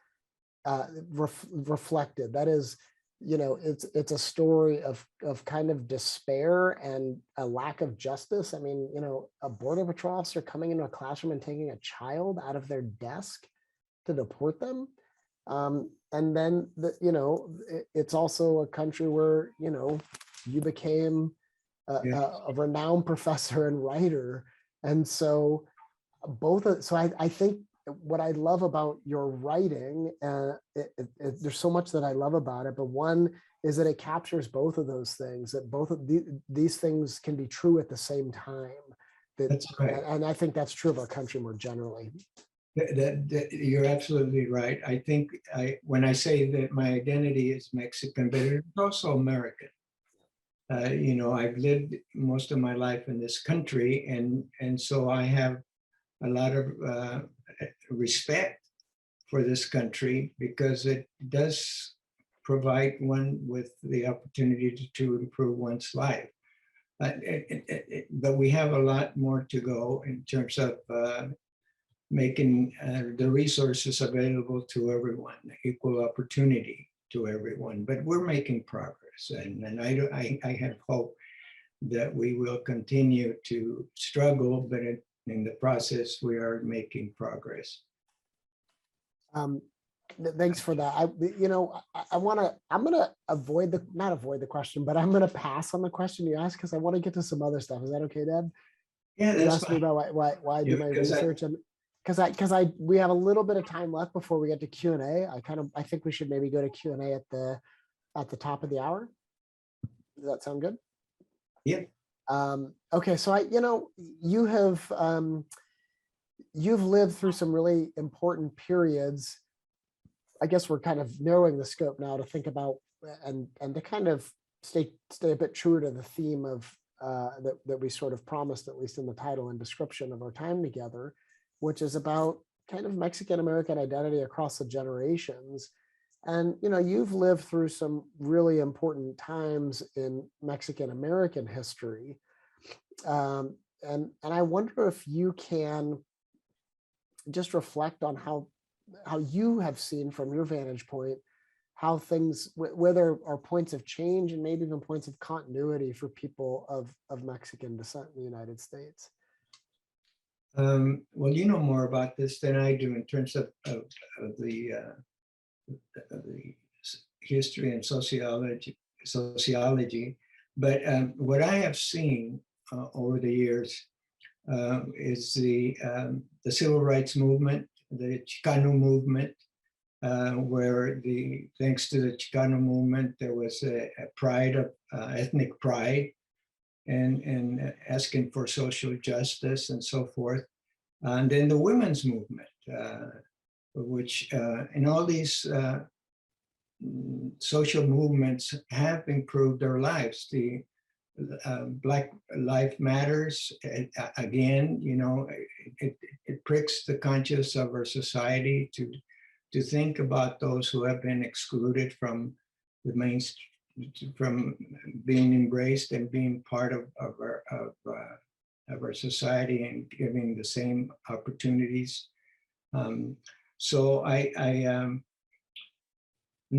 reflected. That is, you know, it's a story of kind of despair and a lack of justice. I mean, you know, a border patrol officer coming into a classroom and taking a child out of their desk to deport them. And then, you know, it's also a country where, you know, you became a renowned professor and writer. And so so I think what I love about your writing, there's so much that I love about it, but one is that it captures both of those things, that both of these things can be true at the same time. That's right. And I think that's true of our country more generally. You're absolutely right. I think when I say that my identity is Mexican, but it's also American. You know, I've lived most of my life in this country, and so I have a lot of respect for this country, because it does provide one with the opportunity to improve one's life. But we have a lot more to go in terms of making the resources available to everyone, equal opportunity to everyone. But we're making progress, and I have hope that we will continue to struggle, but in the process, we are making progress. Thanks for that. You know, I'm going to not avoid the question, but I'm going to pass on the question you asked, because I want to get to some other stuff. Is that okay, Deb? Yeah, You that's asked me fine. about why I do my research, and because we have a little bit of time left before we get to Q&A. I think we should maybe go to Q&A at the top of the hour. Does that sound good? Yeah. Okay, so you've lived through some really important periods. I guess we're kind of narrowing the scope now to think about and to kind of stay a bit truer to the theme of that we sort of promised, at least in the title and description of our time together, which is about kind of Mexican American identity across the generations. And, you know, you've lived through some really important times in Mexican American history. And I wonder if you can just reflect on how you have seen from your vantage point, how things, where there are points of change and maybe even points of continuity for people of Mexican descent in the United States. Well, you know more about this than I do in terms of the history and sociology. But what I have seen over the years, is the civil rights movement, the Chicano movement, where thanks to the Chicano movement, there was a pride of ethnic pride and asking for social justice and so forth. And then the women's movement, which in all these social movements have improved our lives. The Black Lives Matters, again, you know, it pricks the conscience of our society to think about those who have been excluded from the mainstream, from being embraced and being part of our society and giving the same opportunities. So and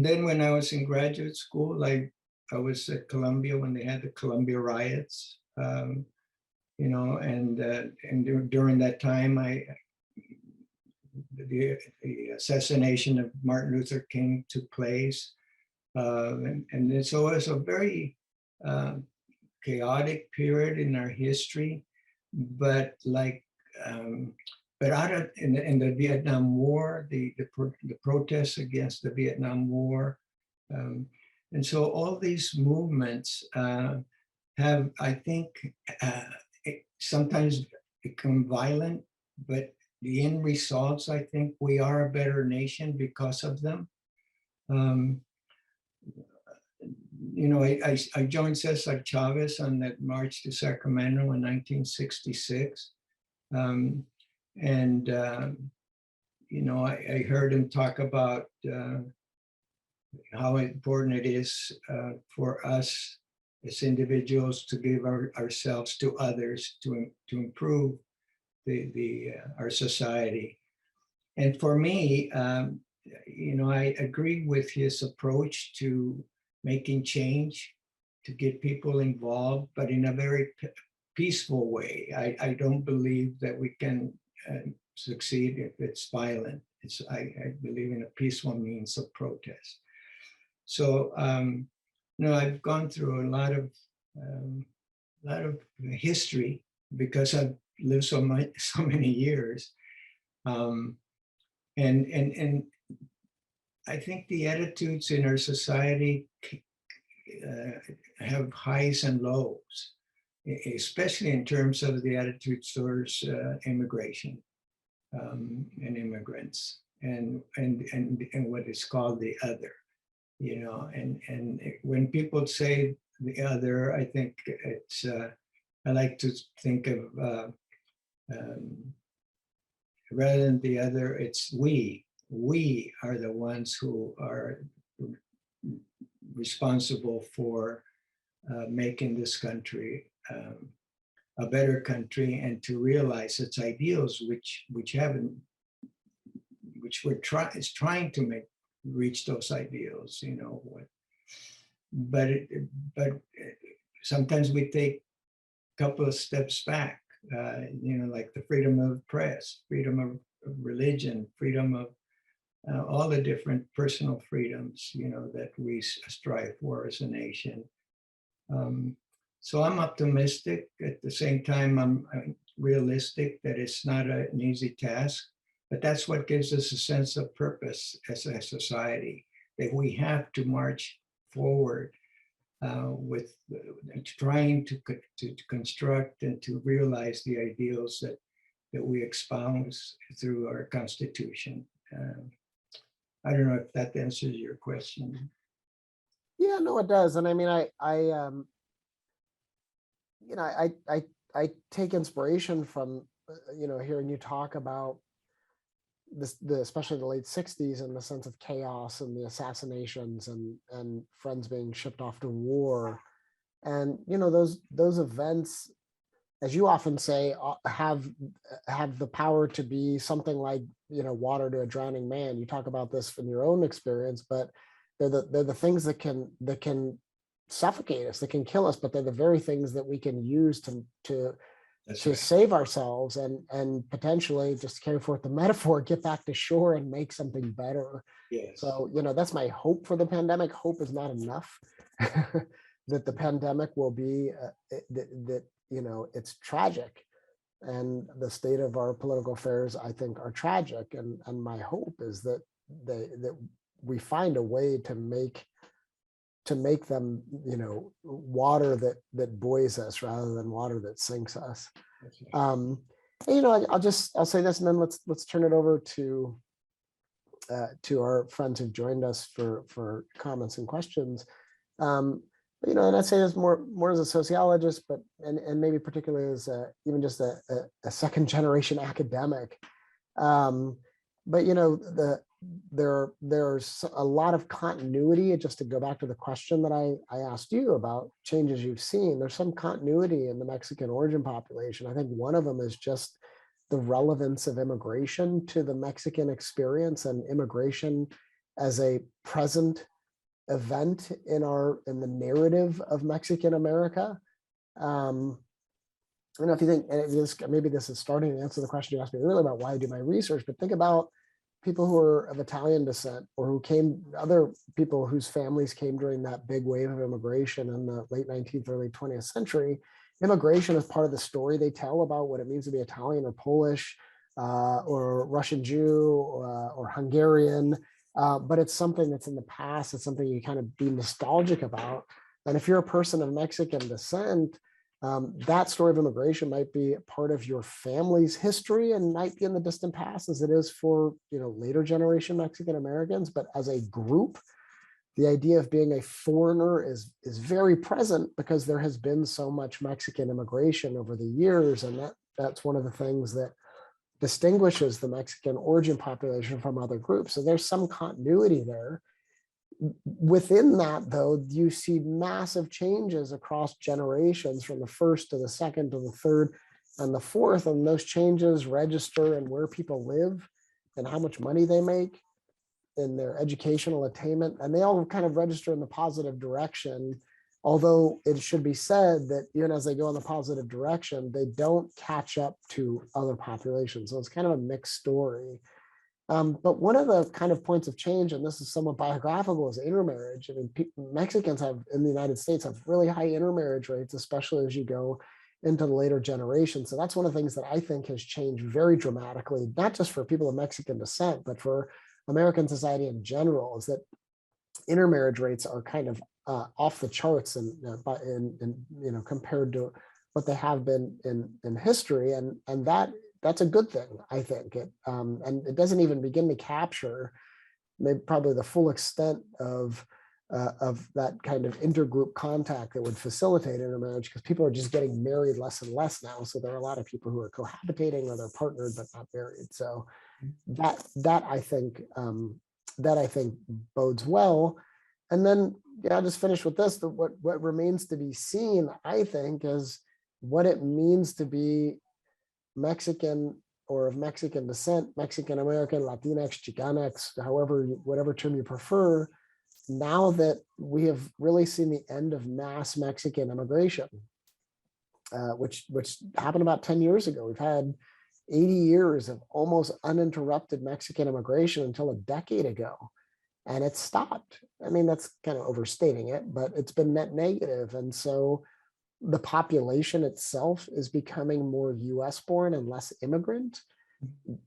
then when I was in graduate school, I was at Columbia when they had the Columbia riots, you know, and during that time, the assassination of Martin Luther King took place. And so it was a very chaotic period in our history, but like, but out of in the Vietnam War, the protests against the Vietnam War, and so all these movements have, I think, sometimes become violent, but the end results, I think, we are a better nation because of them. You know, I joined Cesar Chavez on that march to Sacramento in 1966. You know, I heard him talk about how important it is for us as individuals to give ourselves to others to improve our society. And for me, you know, I agree with his approach to making change, to get people involved, but in a very peaceful way. I don't believe that we can succeed if it's violent. I believe in a peaceful means of protest. So, you know, I've gone through a lot of history because I've lived so many years, and I think the attitudes in our society have highs and lows, especially in terms of the attitudes towards immigration and immigrants and what is called the other, you know, and when people say the other, I think it's, I like to think of, rather than the other, it's we are the ones who are responsible for making this country a better country, and to realize its ideals, which is trying to reach those ideals, you know. But sometimes we take a couple of steps back, you know, like the freedom of press, freedom of religion, freedom of all the different personal freedoms, you know, that we strive for as a nation. So I'm optimistic. At the same time, I'm realistic that it's not an easy task, but that's what gives us a sense of purpose as a society, that we have to march forward with trying to construct and to realize the ideals that we espouse through our Constitution. I don't know if that answers your question. Yeah, no, it does. And I mean, you know, I take inspiration from, you know, hearing you talk about this, especially the late 60s, and the sense of chaos and the assassinations and friends being shipped off to war. And, you know, those events, as you often say, have the power to be something like, you know, water to a drowning man. You talk about this from your own experience, but they're the things that can suffocate us, that can kill us, but they're the very things that we can use to Right. save ourselves and potentially, just to carry forth the metaphor, get back to shore and make something better. Yes. So, you know, that's my hope for the pandemic. Hope is not enough. That the pandemic will be that, you know, it's tragic, and the state of our political affairs, I think, are tragic. And my hope is that that we find a way to make them, water that buoys us rather than water that sinks us. And, I'll say this, and then let's turn it over to our friends who've joined us for comments and questions. And I'd say this more as a sociologist, but and maybe particularly as even just a second generation academic. But there's a lot of continuity. Just to go back to the question that I asked you about changes you've seen, there's some continuity in the Mexican origin population. I think one of them is just the relevance of immigration to the Mexican experience, and immigration as a present event in the narrative of Mexican America. I don't know if you think, and maybe this is starting to answer the question you asked me earlier about why I do my research, but think about people who are of Italian descent, or other people whose families came during that big wave of immigration in the late 19th, early 20th century. Immigration is part of the story they tell about what it means to be Italian or Polish or Russian Jew or Hungarian. But it's something that's in the past. It's something you kind of be nostalgic about. And if you're a person of Mexican descent, that story of immigration might be part of your family's history and might be in the distant past, as it is for later generation Mexican Americans. But as a group, the idea of being a foreigner is very present because there has been so much Mexican immigration over the years, and that's one of the things that distinguishes the Mexican origin population from other groups. So there's some continuity there. Within that, though, you see massive changes across generations, from the first to the second to the third and the fourth, and those changes register in where people live and how much money they make, in their educational attainment, and they all kind of register in the positive direction. Although it should be said that even as they go in the positive direction, they don't catch up to other populations. So it's kind of a mixed story. But one of the kind of points of change, and this is somewhat biographical, is intermarriage. I mean, Mexicans in the United States have really high intermarriage rates, especially as you go into the later generations. So that's one of the things that I think has changed very dramatically, not just for people of Mexican descent, but for American society in general, is that intermarriage rates are kind of off the charts and compared to what they have been in history, and that's a good thing, I think. And it doesn't even begin to capture maybe probably the full extent of that kind of intergroup contact that would facilitate intermarriage, because people are just getting married less and less now. So there are a lot of people who are cohabitating, or they're partnered but not married. So that I think bodes well. And then I'll just finish with this. What remains to be seen, I think, is what it means to be Mexican or of Mexican descent, Mexican American, Latinx, Chicanx, whatever term you prefer, now that we have really seen the end of mass Mexican immigration, which happened about 10 years ago. We've had 80 years of almost uninterrupted Mexican immigration until a decade ago, and it stopped. I mean, that's kind of overstating it, but it's been net negative. And so the population itself is becoming more US born and less immigrant.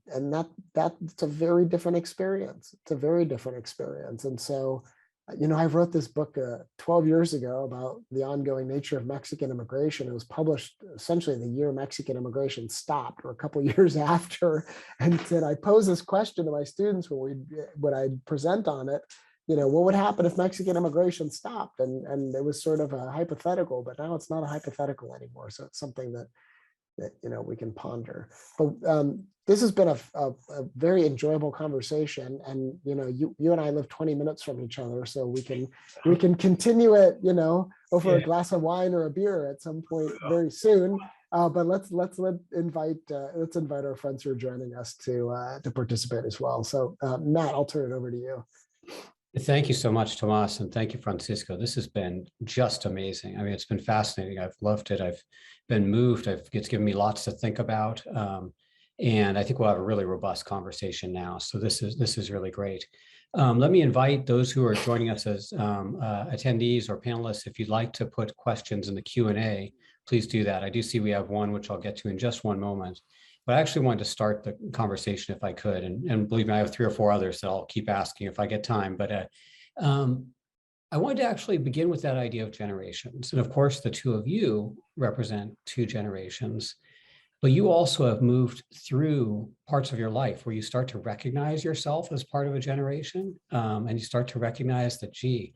And that's a very different experience. It's a very different experience. And so, I wrote this book 12 years ago about the ongoing nature of Mexican immigration. It was published essentially the year Mexican immigration stopped, or a couple of years after. And then I posed this question to my students when I'd present on it, what would happen if Mexican immigration stopped? And it was sort of a hypothetical, but now it's not a hypothetical anymore. So it's something that we can ponder. But this has been a very enjoyable conversation, and you and I live 20 minutes from each other, so we can continue it over a glass of wine or a beer at some point very soon. But let's invite our friends who are joining us to participate as well. So Matt, I'll turn it over to you. Thank you so much, Tomas, and thank you, Francisco. This has been just amazing. I mean, it's been fascinating. I've loved it. I've been moved. It's given me lots to think about. And I think we'll have a really robust conversation now. So this is really great. Let me invite those who are joining us as attendees or panelists, if you'd like to put questions in the Q&A, please do that. I do see we have one, which I'll get to in just one moment. But I actually wanted to start the conversation if I could. And believe me, I have 3 or 4 others that I'll keep asking if I get time. But I wanted to actually begin with that idea of generations. And of course, the two of you represent 2 generations. But you also have moved through parts of your life where you start to recognize yourself as part of a generation. And you start to recognize that, gee,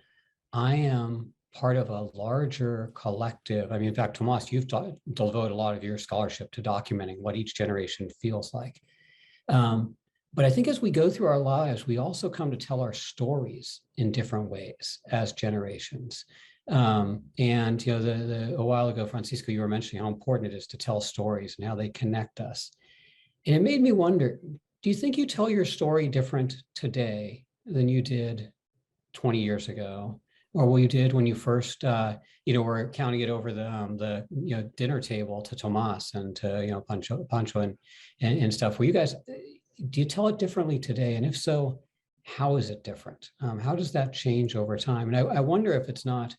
I am part of a larger collective. I mean, in fact, Tomas, you've devoted a lot of your scholarship to documenting what each generation feels like. But I think as we go through our lives, we also come to tell our stories in different ways as generations. And you know, a while ago, Francisco, you were mentioning how important it is to tell stories and how they connect us. And it made me wonder, do you think you tell your story different today than you did 20 years ago? Or what you did when you first, were counting it over the dinner table to Tomas and to Pancho and stuff. Were you guys, do you tell it differently today? And if so, how is it different? How does that change over time? And I wonder if it's not,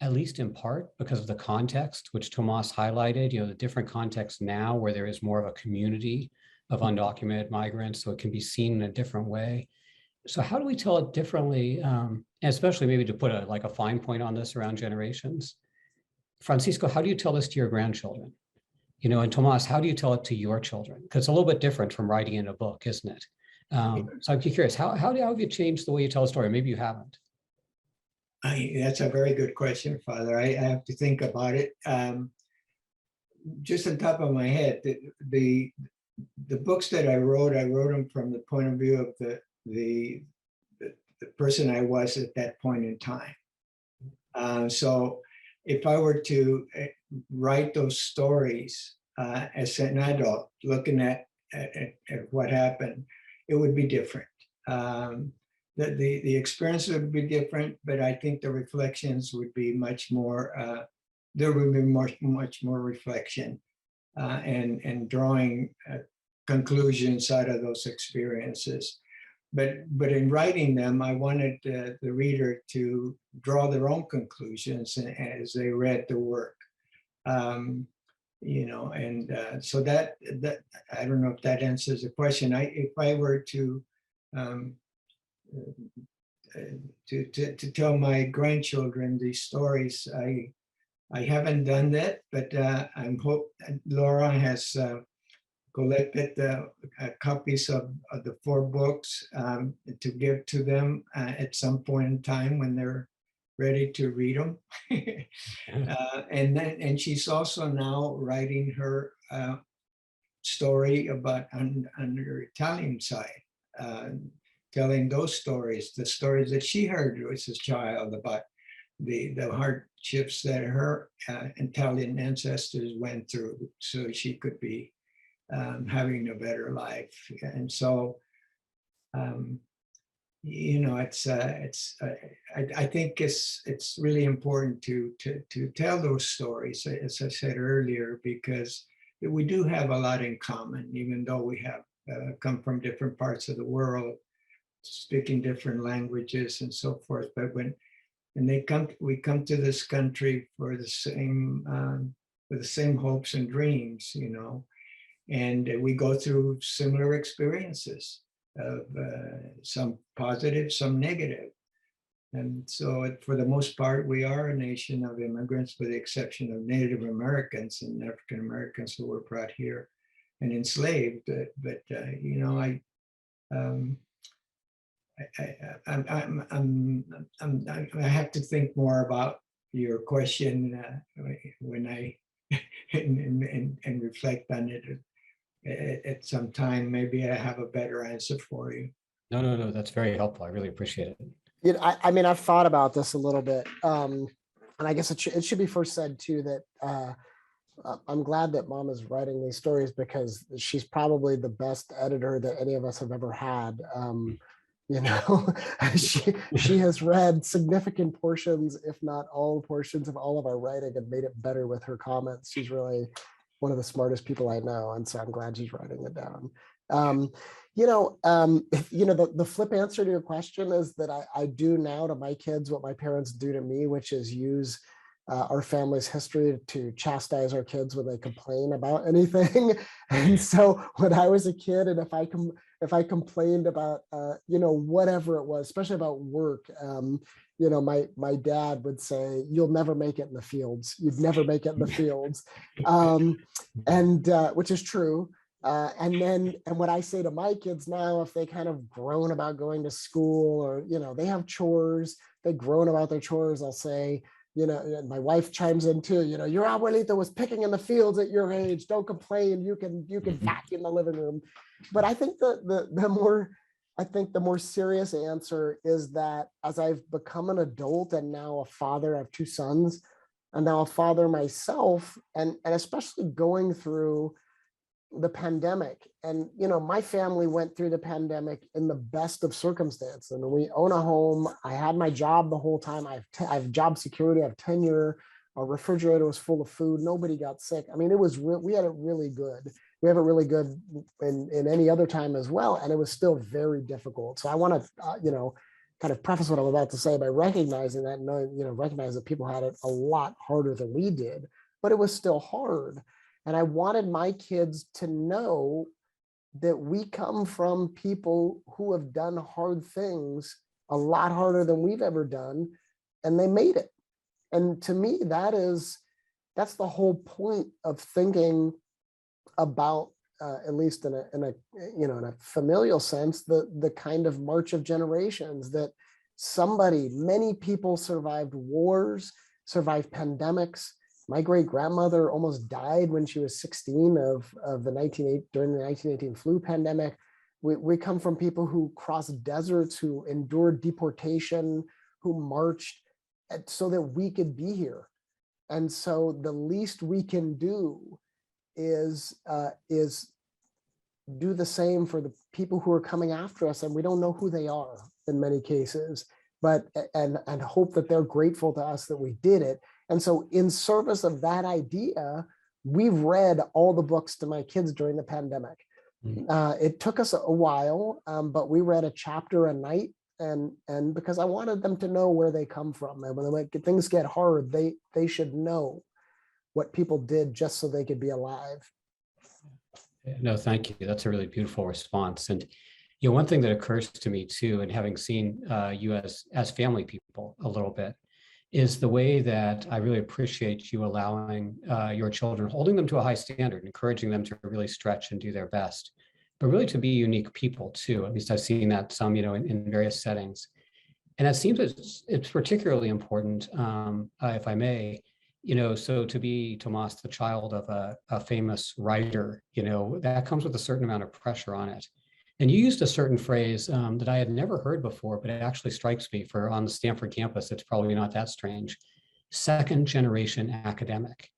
at least in part, because of the context which Tomas highlighted. The different context now where there is more of a community of undocumented migrants, so it can be seen in a different way. So how do we tell it differently? And especially maybe to put a fine point on this around generations. Francisco, how do you tell this to your grandchildren? And Tomas, how do you tell it to your children? Because it's a little bit different from writing in a book, isn't it? So I'm curious, how have you changed the way you tell a story? Maybe you haven't. That's a very good question, Father. I have to think about it. Just on top of my head, the books that I wrote them from the point of view of the person I was at that point in time. So if I were to write those stories as an adult, looking at what happened, it would be different. The experience would be different, but I think the reflections would be much more, there would be much more reflection and drawing conclusions out of those experiences. But in writing them, I wanted the reader to draw their own conclusions as they read the work. So that I don't know if that answers the question. If I were to tell my grandchildren these stories, I haven't done that, but I'm hope Laura has collected copies of the 4 books to give to them at some point in time when they're ready to read them. And she's also now writing her story about on her Italian side, telling those stories, the stories that she heard as a child about the hardships that her Italian ancestors went through, so she could be having a better life. And so, I think it's really important to tell those stories, as I said earlier, because we do have a lot in common, even though we have come from different parts of the world, speaking different languages and so forth. But when we come to this country for the same hopes and dreams, and we go through similar experiences of some positive, some negative. And so for the most part, we are a nation of immigrants, with the exception of Native Americans and African Americans who were brought here and enslaved. But I have to think more about your question when I and reflect on it at some time. Maybe I have a better answer for you. No, that's very helpful. I really appreciate it. I mean, I've thought about this a little bit, and I guess it should be first said too that I'm glad that Mom is writing these stories, because she's probably the best editor that any of us have ever had. She has read significant portions, if not all portions, of all of our writing and made it better with her comments. She's really one of the smartest people I know, and so I'm glad she's writing it down. The flip answer to your question is that I do now to my kids what my parents do to me, which is use our family's history to chastise our kids when they complain about anything. And so when I was a kid, and if I complained about, whatever it was, especially about work, my dad would say, "You'll never make it in the fields. You'd never make it in the fields," and which is true. And what I say to my kids now, if they kind of groan about going to school, or they have chores, they groan about their chores, I'll say, and my wife chimes in too, your abuelita was picking in the fields at your age. Don't complain. You can vacuum the living room. But I think the more serious answer is that as I've become an adult and now a father, I have 2 sons, and now a father myself, and especially going through the pandemic. And my family went through the pandemic in the best of circumstances, and we own a home. I had my job the whole time. I have job security. I have tenure. Our refrigerator was full of food. Nobody got sick. I mean, we had it really good. We have it really good in any other time as well, and it was still very difficult. So I want to kind of preface what I'm about to say by recognizing that, recognize that people had it a lot harder than we did, but it was still hard. And I wanted my kids to know that we come from people who have done hard things a lot harder than we've ever done, and they made it. And to me, that's the whole point of thinking about, at least in a familial sense, the kind of march of generations, that many people survived wars, survived pandemics. My great grandmother almost died when she was 16 during the 1918 flu pandemic. We come from people who crossed deserts, who endured deportation, who marched so that we could be here. And so the least we can do is do the same for the people who are coming after us, and we don't know who they are in many cases, but and hope that they're grateful to us that we did it. And so in service of that idea, we've read all the books to my kids during the pandemic. It took us a while, but we read a chapter a night, and because I wanted them to know where they come from. And when things get hard, they should know what people did just so they could be alive. No, thank you. That's a really beautiful response. And one thing that occurs to me too, and having seen you as family people a little bit, is the way that I really appreciate you allowing your children, holding them to a high standard, encouraging them to really stretch and do their best, but really to be unique people too. At least I've seen that some, in various settings. And it seems it's particularly important, if I may, so to be Tomas, the child of a famous writer, that comes with a certain amount of pressure on it. And you used a certain phrase that I had never heard before, but it actually strikes me on the Stanford campus. It's probably not that strange. Second generation academic.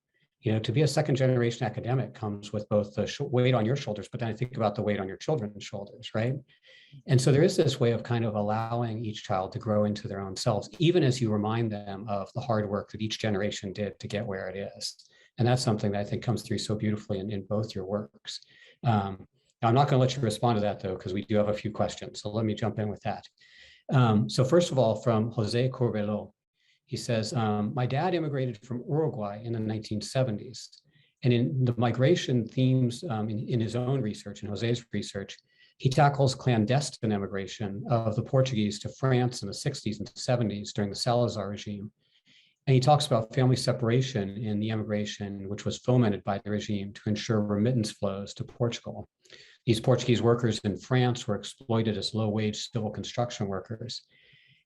To be a second generation academic comes with both the weight on your shoulders, but then I think about the weight on your children's shoulders, right? And so there is this way of kind of allowing each child to grow into their own selves, even as you remind them of the hard work that each generation did to get where it is. And that's something that I think comes through so beautifully in both your works. Now, I'm not going to let you respond to that, though, because we do have a few questions. So let me jump in with that. So first of all, from Jose Corbelo, he says, my dad immigrated from Uruguay in the 1970s. And in the migration themes in his own research, in Jose's research, he tackles clandestine immigration of the Portuguese to France in the 60s and 70s during the Salazar regime. And he talks about family separation in the immigration, which was fomented by the regime to ensure remittance flows to Portugal. These Portuguese workers in France were exploited as low-wage civil construction workers.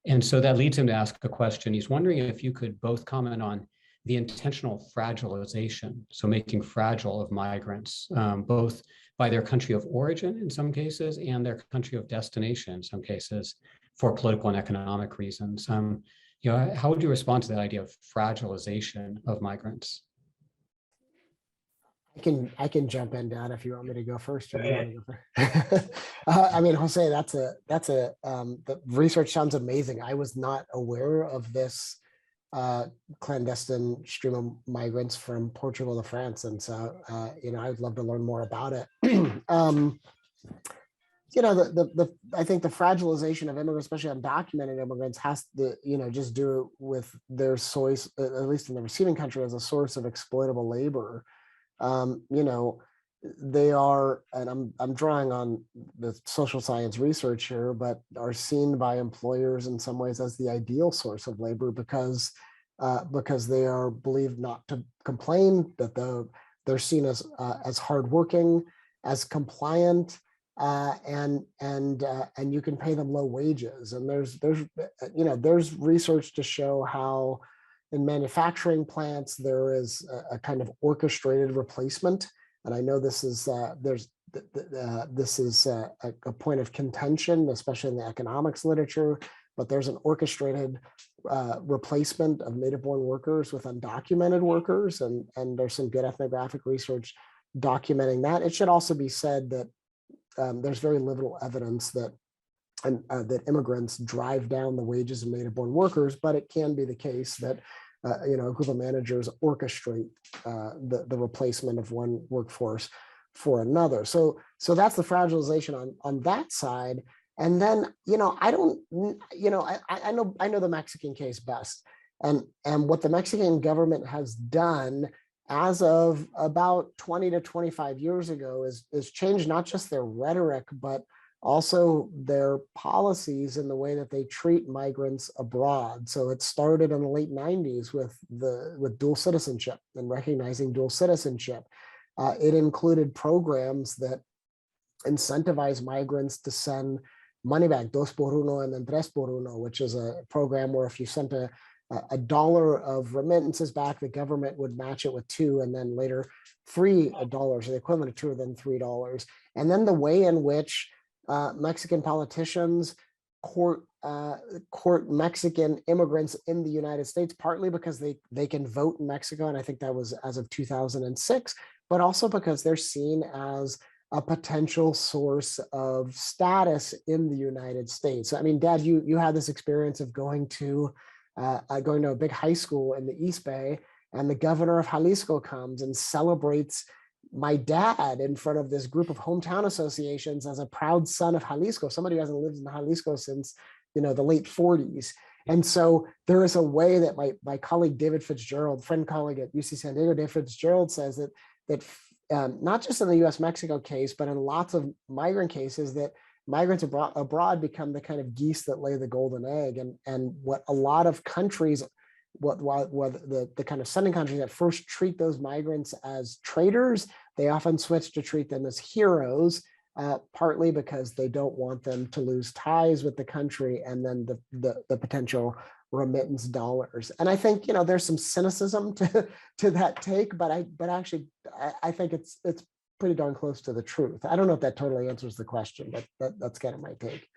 And so that leads him to ask a question. He's wondering if you could both comment on the intentional fragilization, so making fragile of migrants, both by their country of origin in some cases and their country of destination in some cases for political and economic reasons. How would you respond to that idea of fragilization of migrants? I can jump in, Dad, if you want me to go first. Or you want to go first? I mean, Jose, the research sounds amazing. I was not aware of this clandestine stream of migrants from Portugal to France, and so I'd love to learn more about it. I think the fragilization of immigrants, especially undocumented immigrants, has to, just do it with their source, at least in the receiving country, as a source of exploitable labor. They are, and I'm drawing on the social science research here, but are seen by employers in some ways as the ideal source of labor because they are believed not to complain, that they're seen as hardworking, as compliant, and you can pay them low wages. And there's research to show how in manufacturing plants there is a kind of orchestrated replacement. And I know this is this is a point of contention, especially in the economics literature. But there's an orchestrated replacement of native-born workers with undocumented workers, and there's some good ethnographic research documenting that. It should also be said that there's very little evidence that that immigrants drive down the wages of native-born workers, but it can be the case that a group of managers orchestrate the replacement of one workforce for another. So that's the fragilization on that side. And then, I know the Mexican case best, and what the Mexican government has done as of about 20 to 25 years ago is changed not just their rhetoric, but also their policies in the way that they treat migrants abroad. So it started in the late 90s with dual citizenship and recognizing dual citizenship. It included programs that incentivize migrants to send money back, dos por uno and then tres por uno, which is a program where if you sent a dollar of remittances back, the government would match it with $2, and then later $3, the equivalent of $2 and then $3. And then the way in which Mexican politicians court Mexican immigrants in the United States, partly because they can vote in Mexico, and I think that was as of 2006, but also because they're seen as a potential source of status in the United States. I mean, Dad, you had this experience of going to a big high school in the East Bay, and the governor of Jalisco comes and celebrates my dad in front of this group of hometown associations as a proud son of Jalisco, somebody who hasn't lived in Jalisco since the late 40s. And so there is a way that my colleague David Fitzgerald, friend colleague at UC San Diego, David Fitzgerald, says that not just in the U.S.-Mexico case, but in lots of migrant cases, that migrants abroad become the kind of geese that lay the golden egg. And what a lot of countries, what the kind of sending countries that first treat those migrants as traitors, they often switch to treat them as heroes, partly because they don't want them to lose ties with the country and then the potential remittance dollars. And I think there's some cynicism to that take, but actually I think it's pretty darn close to the truth. I don't know if that totally answers the question, but that's kind of my take.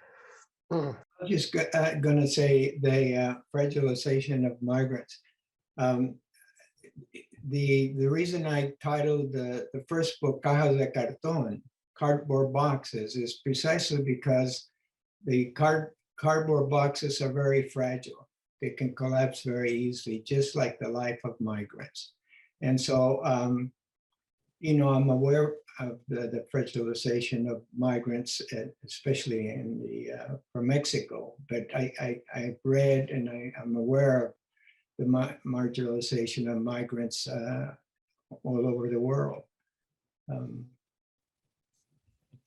I'm just going to say the fragilization of migrants. The reason I titled the first book Cajas de Cartón, cardboard boxes, is precisely because the cardboard boxes are very fragile. They can collapse very easily, just like the life of migrants. And so, I'm aware of the fragilization of migrants, especially from Mexico. But I've read and I'm aware of the marginalization of migrants all over the world.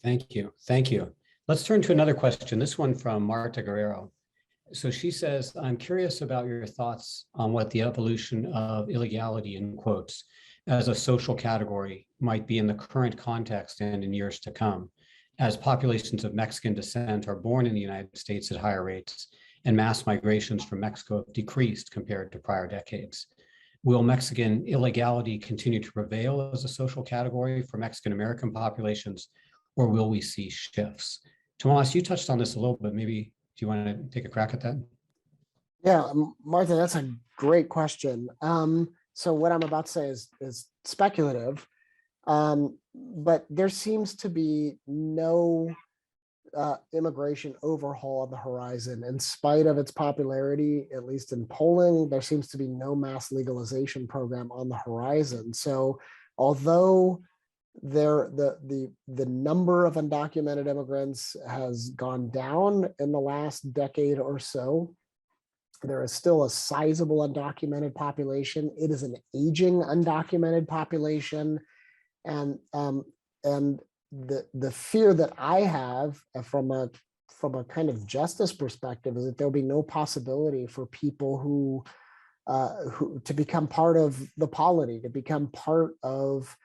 Thank you. Let's turn to another question. This one from Marta Guerrero. So she says, I'm curious about your thoughts on what the evolution of illegality, in quotes, as a social category might be in the current context and in years to come, as populations of Mexican descent are born in the United States at higher rates and mass migrations from Mexico have decreased compared to prior decades. Will Mexican illegality continue to prevail as a social category for Mexican American populations, or will we see shifts? Tomas, you touched on this a little bit. Maybe do you want to take a crack at that? Yeah, Martha, that's a great question. So what I'm about to say is speculative, but there seems to be no immigration overhaul on the horizon. In spite of its popularity, at least in polling, there seems to be no mass legalization program on the horizon. So although the number of undocumented immigrants has gone down in the last decade or so. There is still a sizable undocumented population. It is an aging undocumented population, and the fear that I have from a kind of justice perspective is that there'll be no possibility for people who to become part of the polity, to become part of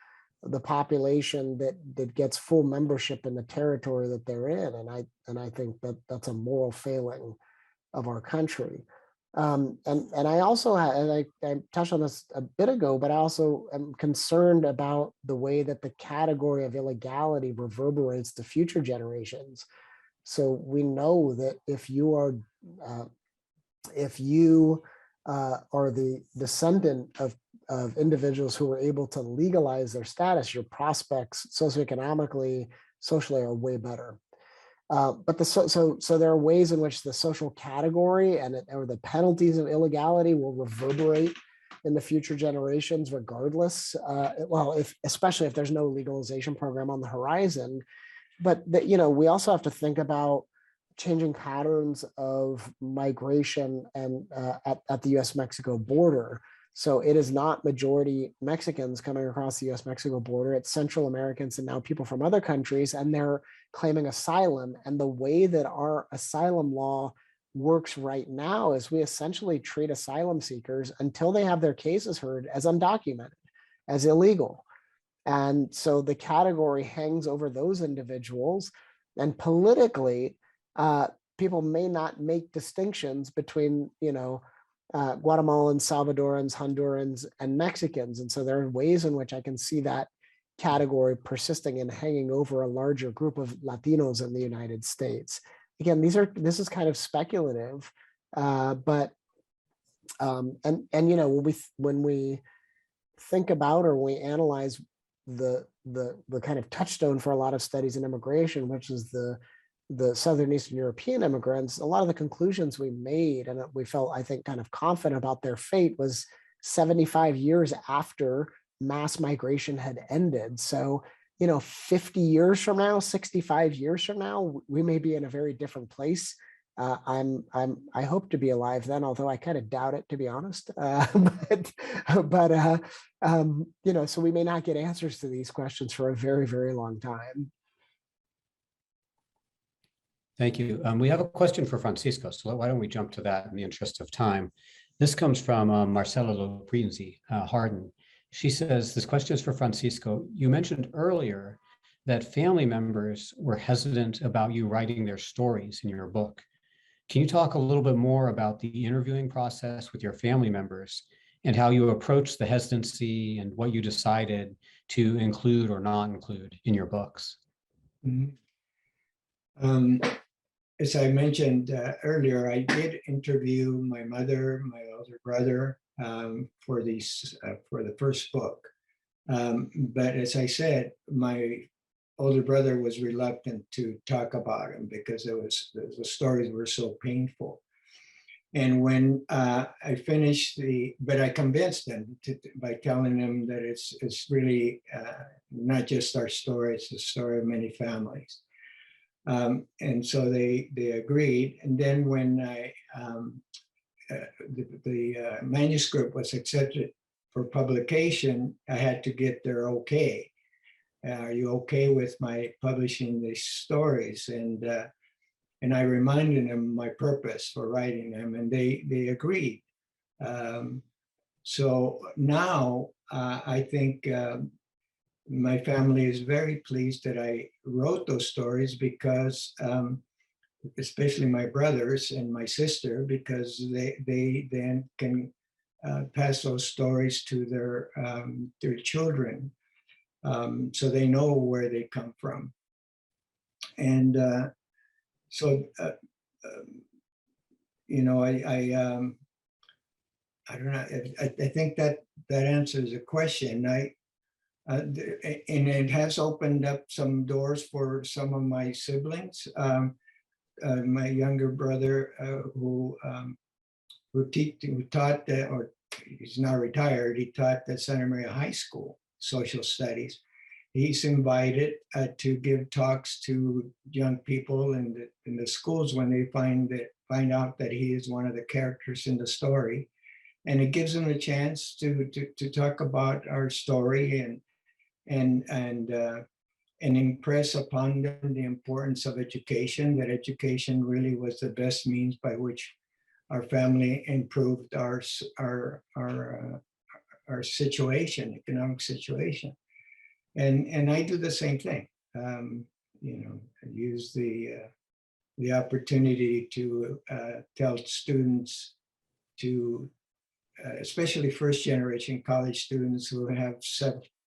the population that gets full membership in the territory that they're in. And I think that that's a moral failing of our country. And I also, and I touched on this a bit ago, but I also am concerned about the way that the category of illegality reverberates to future generations. So we know that if you are the descendant of individuals who were able to legalize their status, your prospects socioeconomically, socially are way better. But so there are ways in which the social category or the penalties of illegality will reverberate in the future generations, regardless. Especially if there's no legalization program on the horizon. But we also have to think about changing patterns of migration and at the U.S.-Mexico border. So it is not majority Mexicans coming across the U.S.-Mexico border. It's Central Americans and now people from other countries, and they're claiming asylum. And the way that our asylum law works right now is we essentially treat asylum seekers until they have their cases heard as undocumented, as illegal. And so the category hangs over those individuals. And politically, people may not make distinctions between, Guatemalans, Salvadorans, Hondurans, and Mexicans. And so there are ways in which I can see that category persisting and hanging over a larger group of Latinos in the United States. Again, this is kind of speculative, but when we think about or we analyze the kind of touchstone for a lot of studies in immigration, which is the Southern Eastern European immigrants, a lot of the conclusions we made and we felt, I think, kind of confident about their fate was 75 years after mass migration had ended. So, 50 years from now, 65 years from now, we may be in a very different place. I hope to be alive then, although I kind of doubt it, to be honest. So we may not get answers to these questions for a very, very long time. Thank you. We have a question for Francisco, so why don't we jump to that in the interest of time? This comes from Marcela Loprinzi, Hardin. She says, this question is for Francisco. You mentioned earlier that family members were hesitant about you writing their stories in your book. Can you talk a little bit more about the interviewing process with your family members and how you approached the hesitancy and what you decided to include or not include in your books? Mm-hmm. As I mentioned earlier, I did interview my mother, my older brother for the first book. But as I said, my older brother was reluctant to talk about him because the stories were so painful. And when I finished but I convinced them by telling them that it's really not just our story, it's the story of many families. And so they agreed. And then when the manuscript was accepted for publication, I had to get their okay. Are you okay with my publishing these stories? And I reminded them my purpose for writing them, and they agreed. So now I think my family is very pleased that I wrote those stories because, especially my brothers and my sister, because they then can pass those stories to their children, so they know where they come from. And I don't know. I think that answers the question. And it has opened up some doors for some of my siblings. My younger brother, who taught, or he's now retired, he taught at Santa Maria High School social studies. he's invited to give talks to young people in the schools when they find out that he is one of the characters in the story. And it gives them a chance to talk about our story and impress upon them the importance of education, that education really was the best means by which our family improved our situation, economic situation. And I do the same thing. I use the opportunity to tell students to, especially first generation college students who have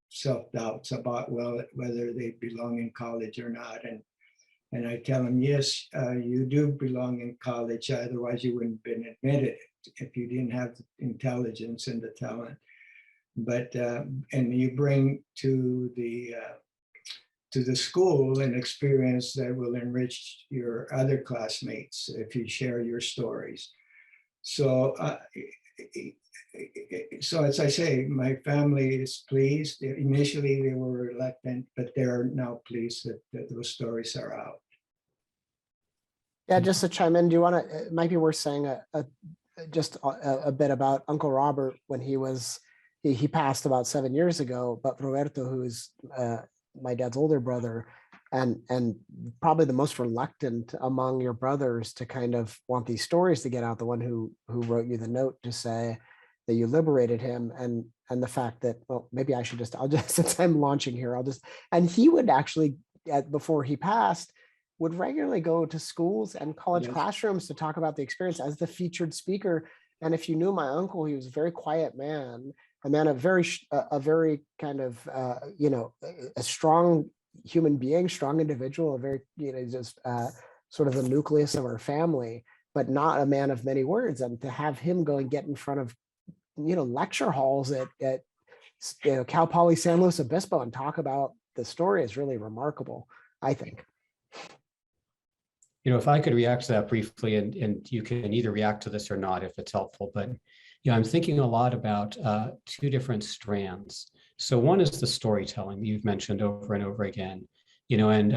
self-doubts about whether they belong in college or not. And I tell them, yes, you do belong in college, otherwise you wouldn't have been admitted if you didn't have the intelligence and the talent. But, and you bring to the school an experience that will enrich your other classmates if you share your stories. So, so as I say, my family is pleased. Initially, they were reluctant, but they're now pleased that those stories are out. Yeah, just to chime in, do you want to, it might be worth saying just a bit about Uncle Robert when he passed about 7 years ago, but Roberto, who is my dad's older brother, and probably the most reluctant among your brothers to kind of want these stories to get out, the one who wrote you the note to say that you liberated him, and the fact that, well, maybe I'll just since I'm launching here, and he would actually, before he passed, would regularly go to schools and college classrooms to talk about the experience as the featured speaker. And if you knew my uncle, he was a very quiet man, a very kind of, a strong human being, strong individual, a very, just sort of the nucleus of our family, but not a man of many words. And to have him go and get in front of, lecture halls at Cal Poly San Luis Obispo and talk about the story is really remarkable, I think. If I could react to that briefly, and you can either react to this or not if it's helpful, but I'm thinking a lot about two different strands. So one is the storytelling that you've mentioned over and over again, and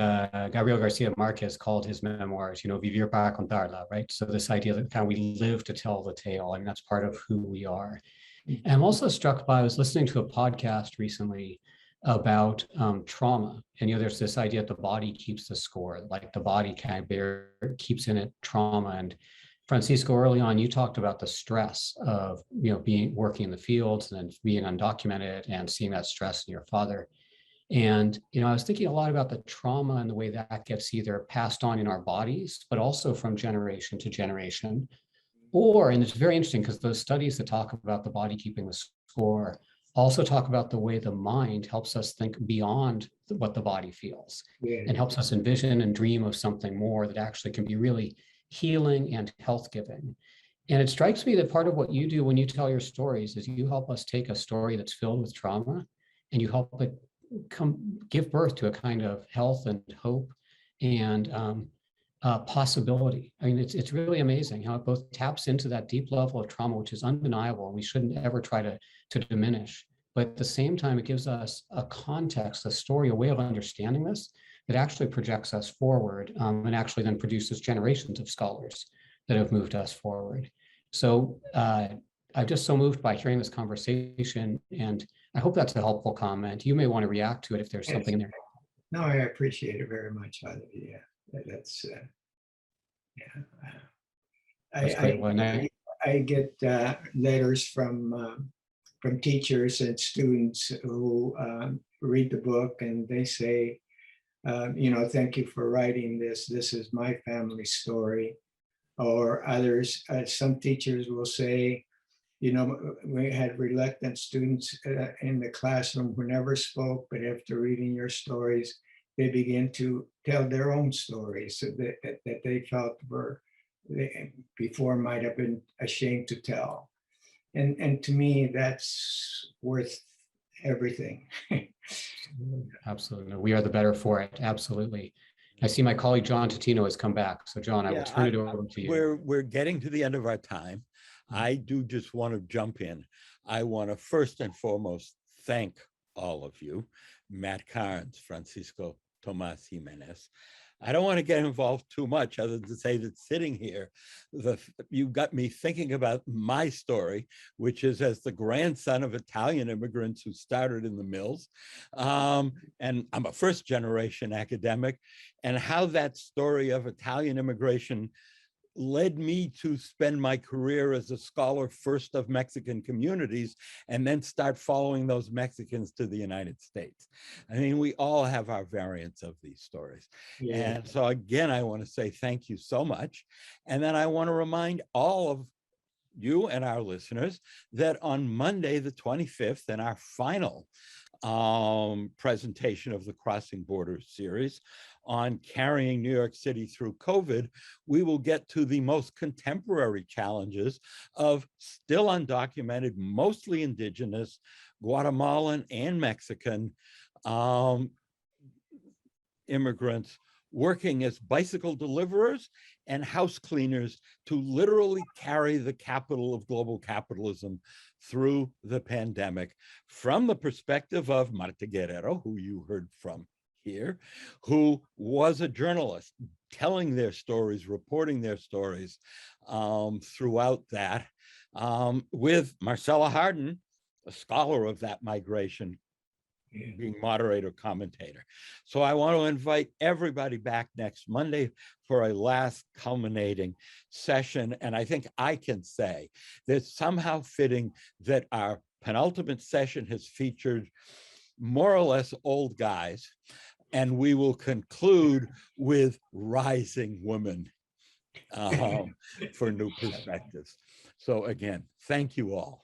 Gabriel Garcia Marquez called his memoirs, Vivir para contarla, right? So this idea that kind of we live to tell the tale, that's part of who we are. And I'm also struck by, I was listening to a podcast recently about trauma, and there's this idea that the body keeps the score, like the body kind of keeps in it trauma. And Francisco, early on, you talked about the stress of working in the fields and then being undocumented and seeing that stress in your father. And I was thinking a lot about the trauma and the way that gets either passed on in our bodies, but also from generation to generation. And it's very interesting because those studies that talk about the body keeping the score also talk about the way the mind helps us think beyond what the body feels, and helps us envision and dream of something more that actually can be really healing and health giving. And it strikes me that part of what you do when you tell your stories is you help us take a story that's filled with trauma and you help it give birth to a kind of health and hope and possibility. It's really amazing how it both taps into that deep level of trauma, which is undeniable, and we shouldn't ever try to diminish. But at the same time, it gives us a context, a story, a way of understanding this that actually projects us forward, and actually then produces generations of scholars that have moved us forward. So I'm just so moved by hearing this conversation, and I hope that's a helpful comment. You may want to react to it if there's something in there. No, I appreciate it very much, Father. Yeah, that's I get letters from teachers and students who read the book, and they say, thank you for writing this. This is my family story. Or others, some teachers will say, we had reluctant students in the classroom who never spoke, but after reading your stories, they begin to tell their own stories that they felt before might have been ashamed to tell. And to me, that's worth everything. Absolutely. We are the better for it. Absolutely. I see my colleague, John Totino, has come back. So John, I will turn it over to you. We're getting to the end of our time. I do just want to jump in. I want to first and foremost thank all of you, Matt Carnes, Francisco Tomas Jimenez. I don't want to get involved too much other than to say that sitting here, you got me thinking about my story, which is as the grandson of Italian immigrants who started in the mills. And I'm a first generation academic, and how that story of Italian immigration led me to spend my career as a scholar first of Mexican communities and then start following those Mexicans to the United States. I mean, we all have our variants of these stories. Yeah. And so again, I want to say thank you so much. And then I want to remind all of you and our listeners that on Monday, the 25th, in our final presentation of the Crossing Borders series on carrying New York City through COVID, we will get to the most contemporary challenges of still undocumented, mostly indigenous, Guatemalan and Mexican immigrants working as bicycle deliverers and house cleaners to literally carry the capital of global capitalism through the pandemic from the perspective of Marta Guerrero, who you heard from here, who was a journalist telling their stories, reporting their stories throughout that, with Marcella Hardin, a scholar of that migration, being moderator, commentator. So I want to invite everybody back next Monday for a last culminating session. And I think I can say that it's somehow fitting that our penultimate session has featured more or less old guys, and we will conclude with rising women for new perspectives. So again, thank you all.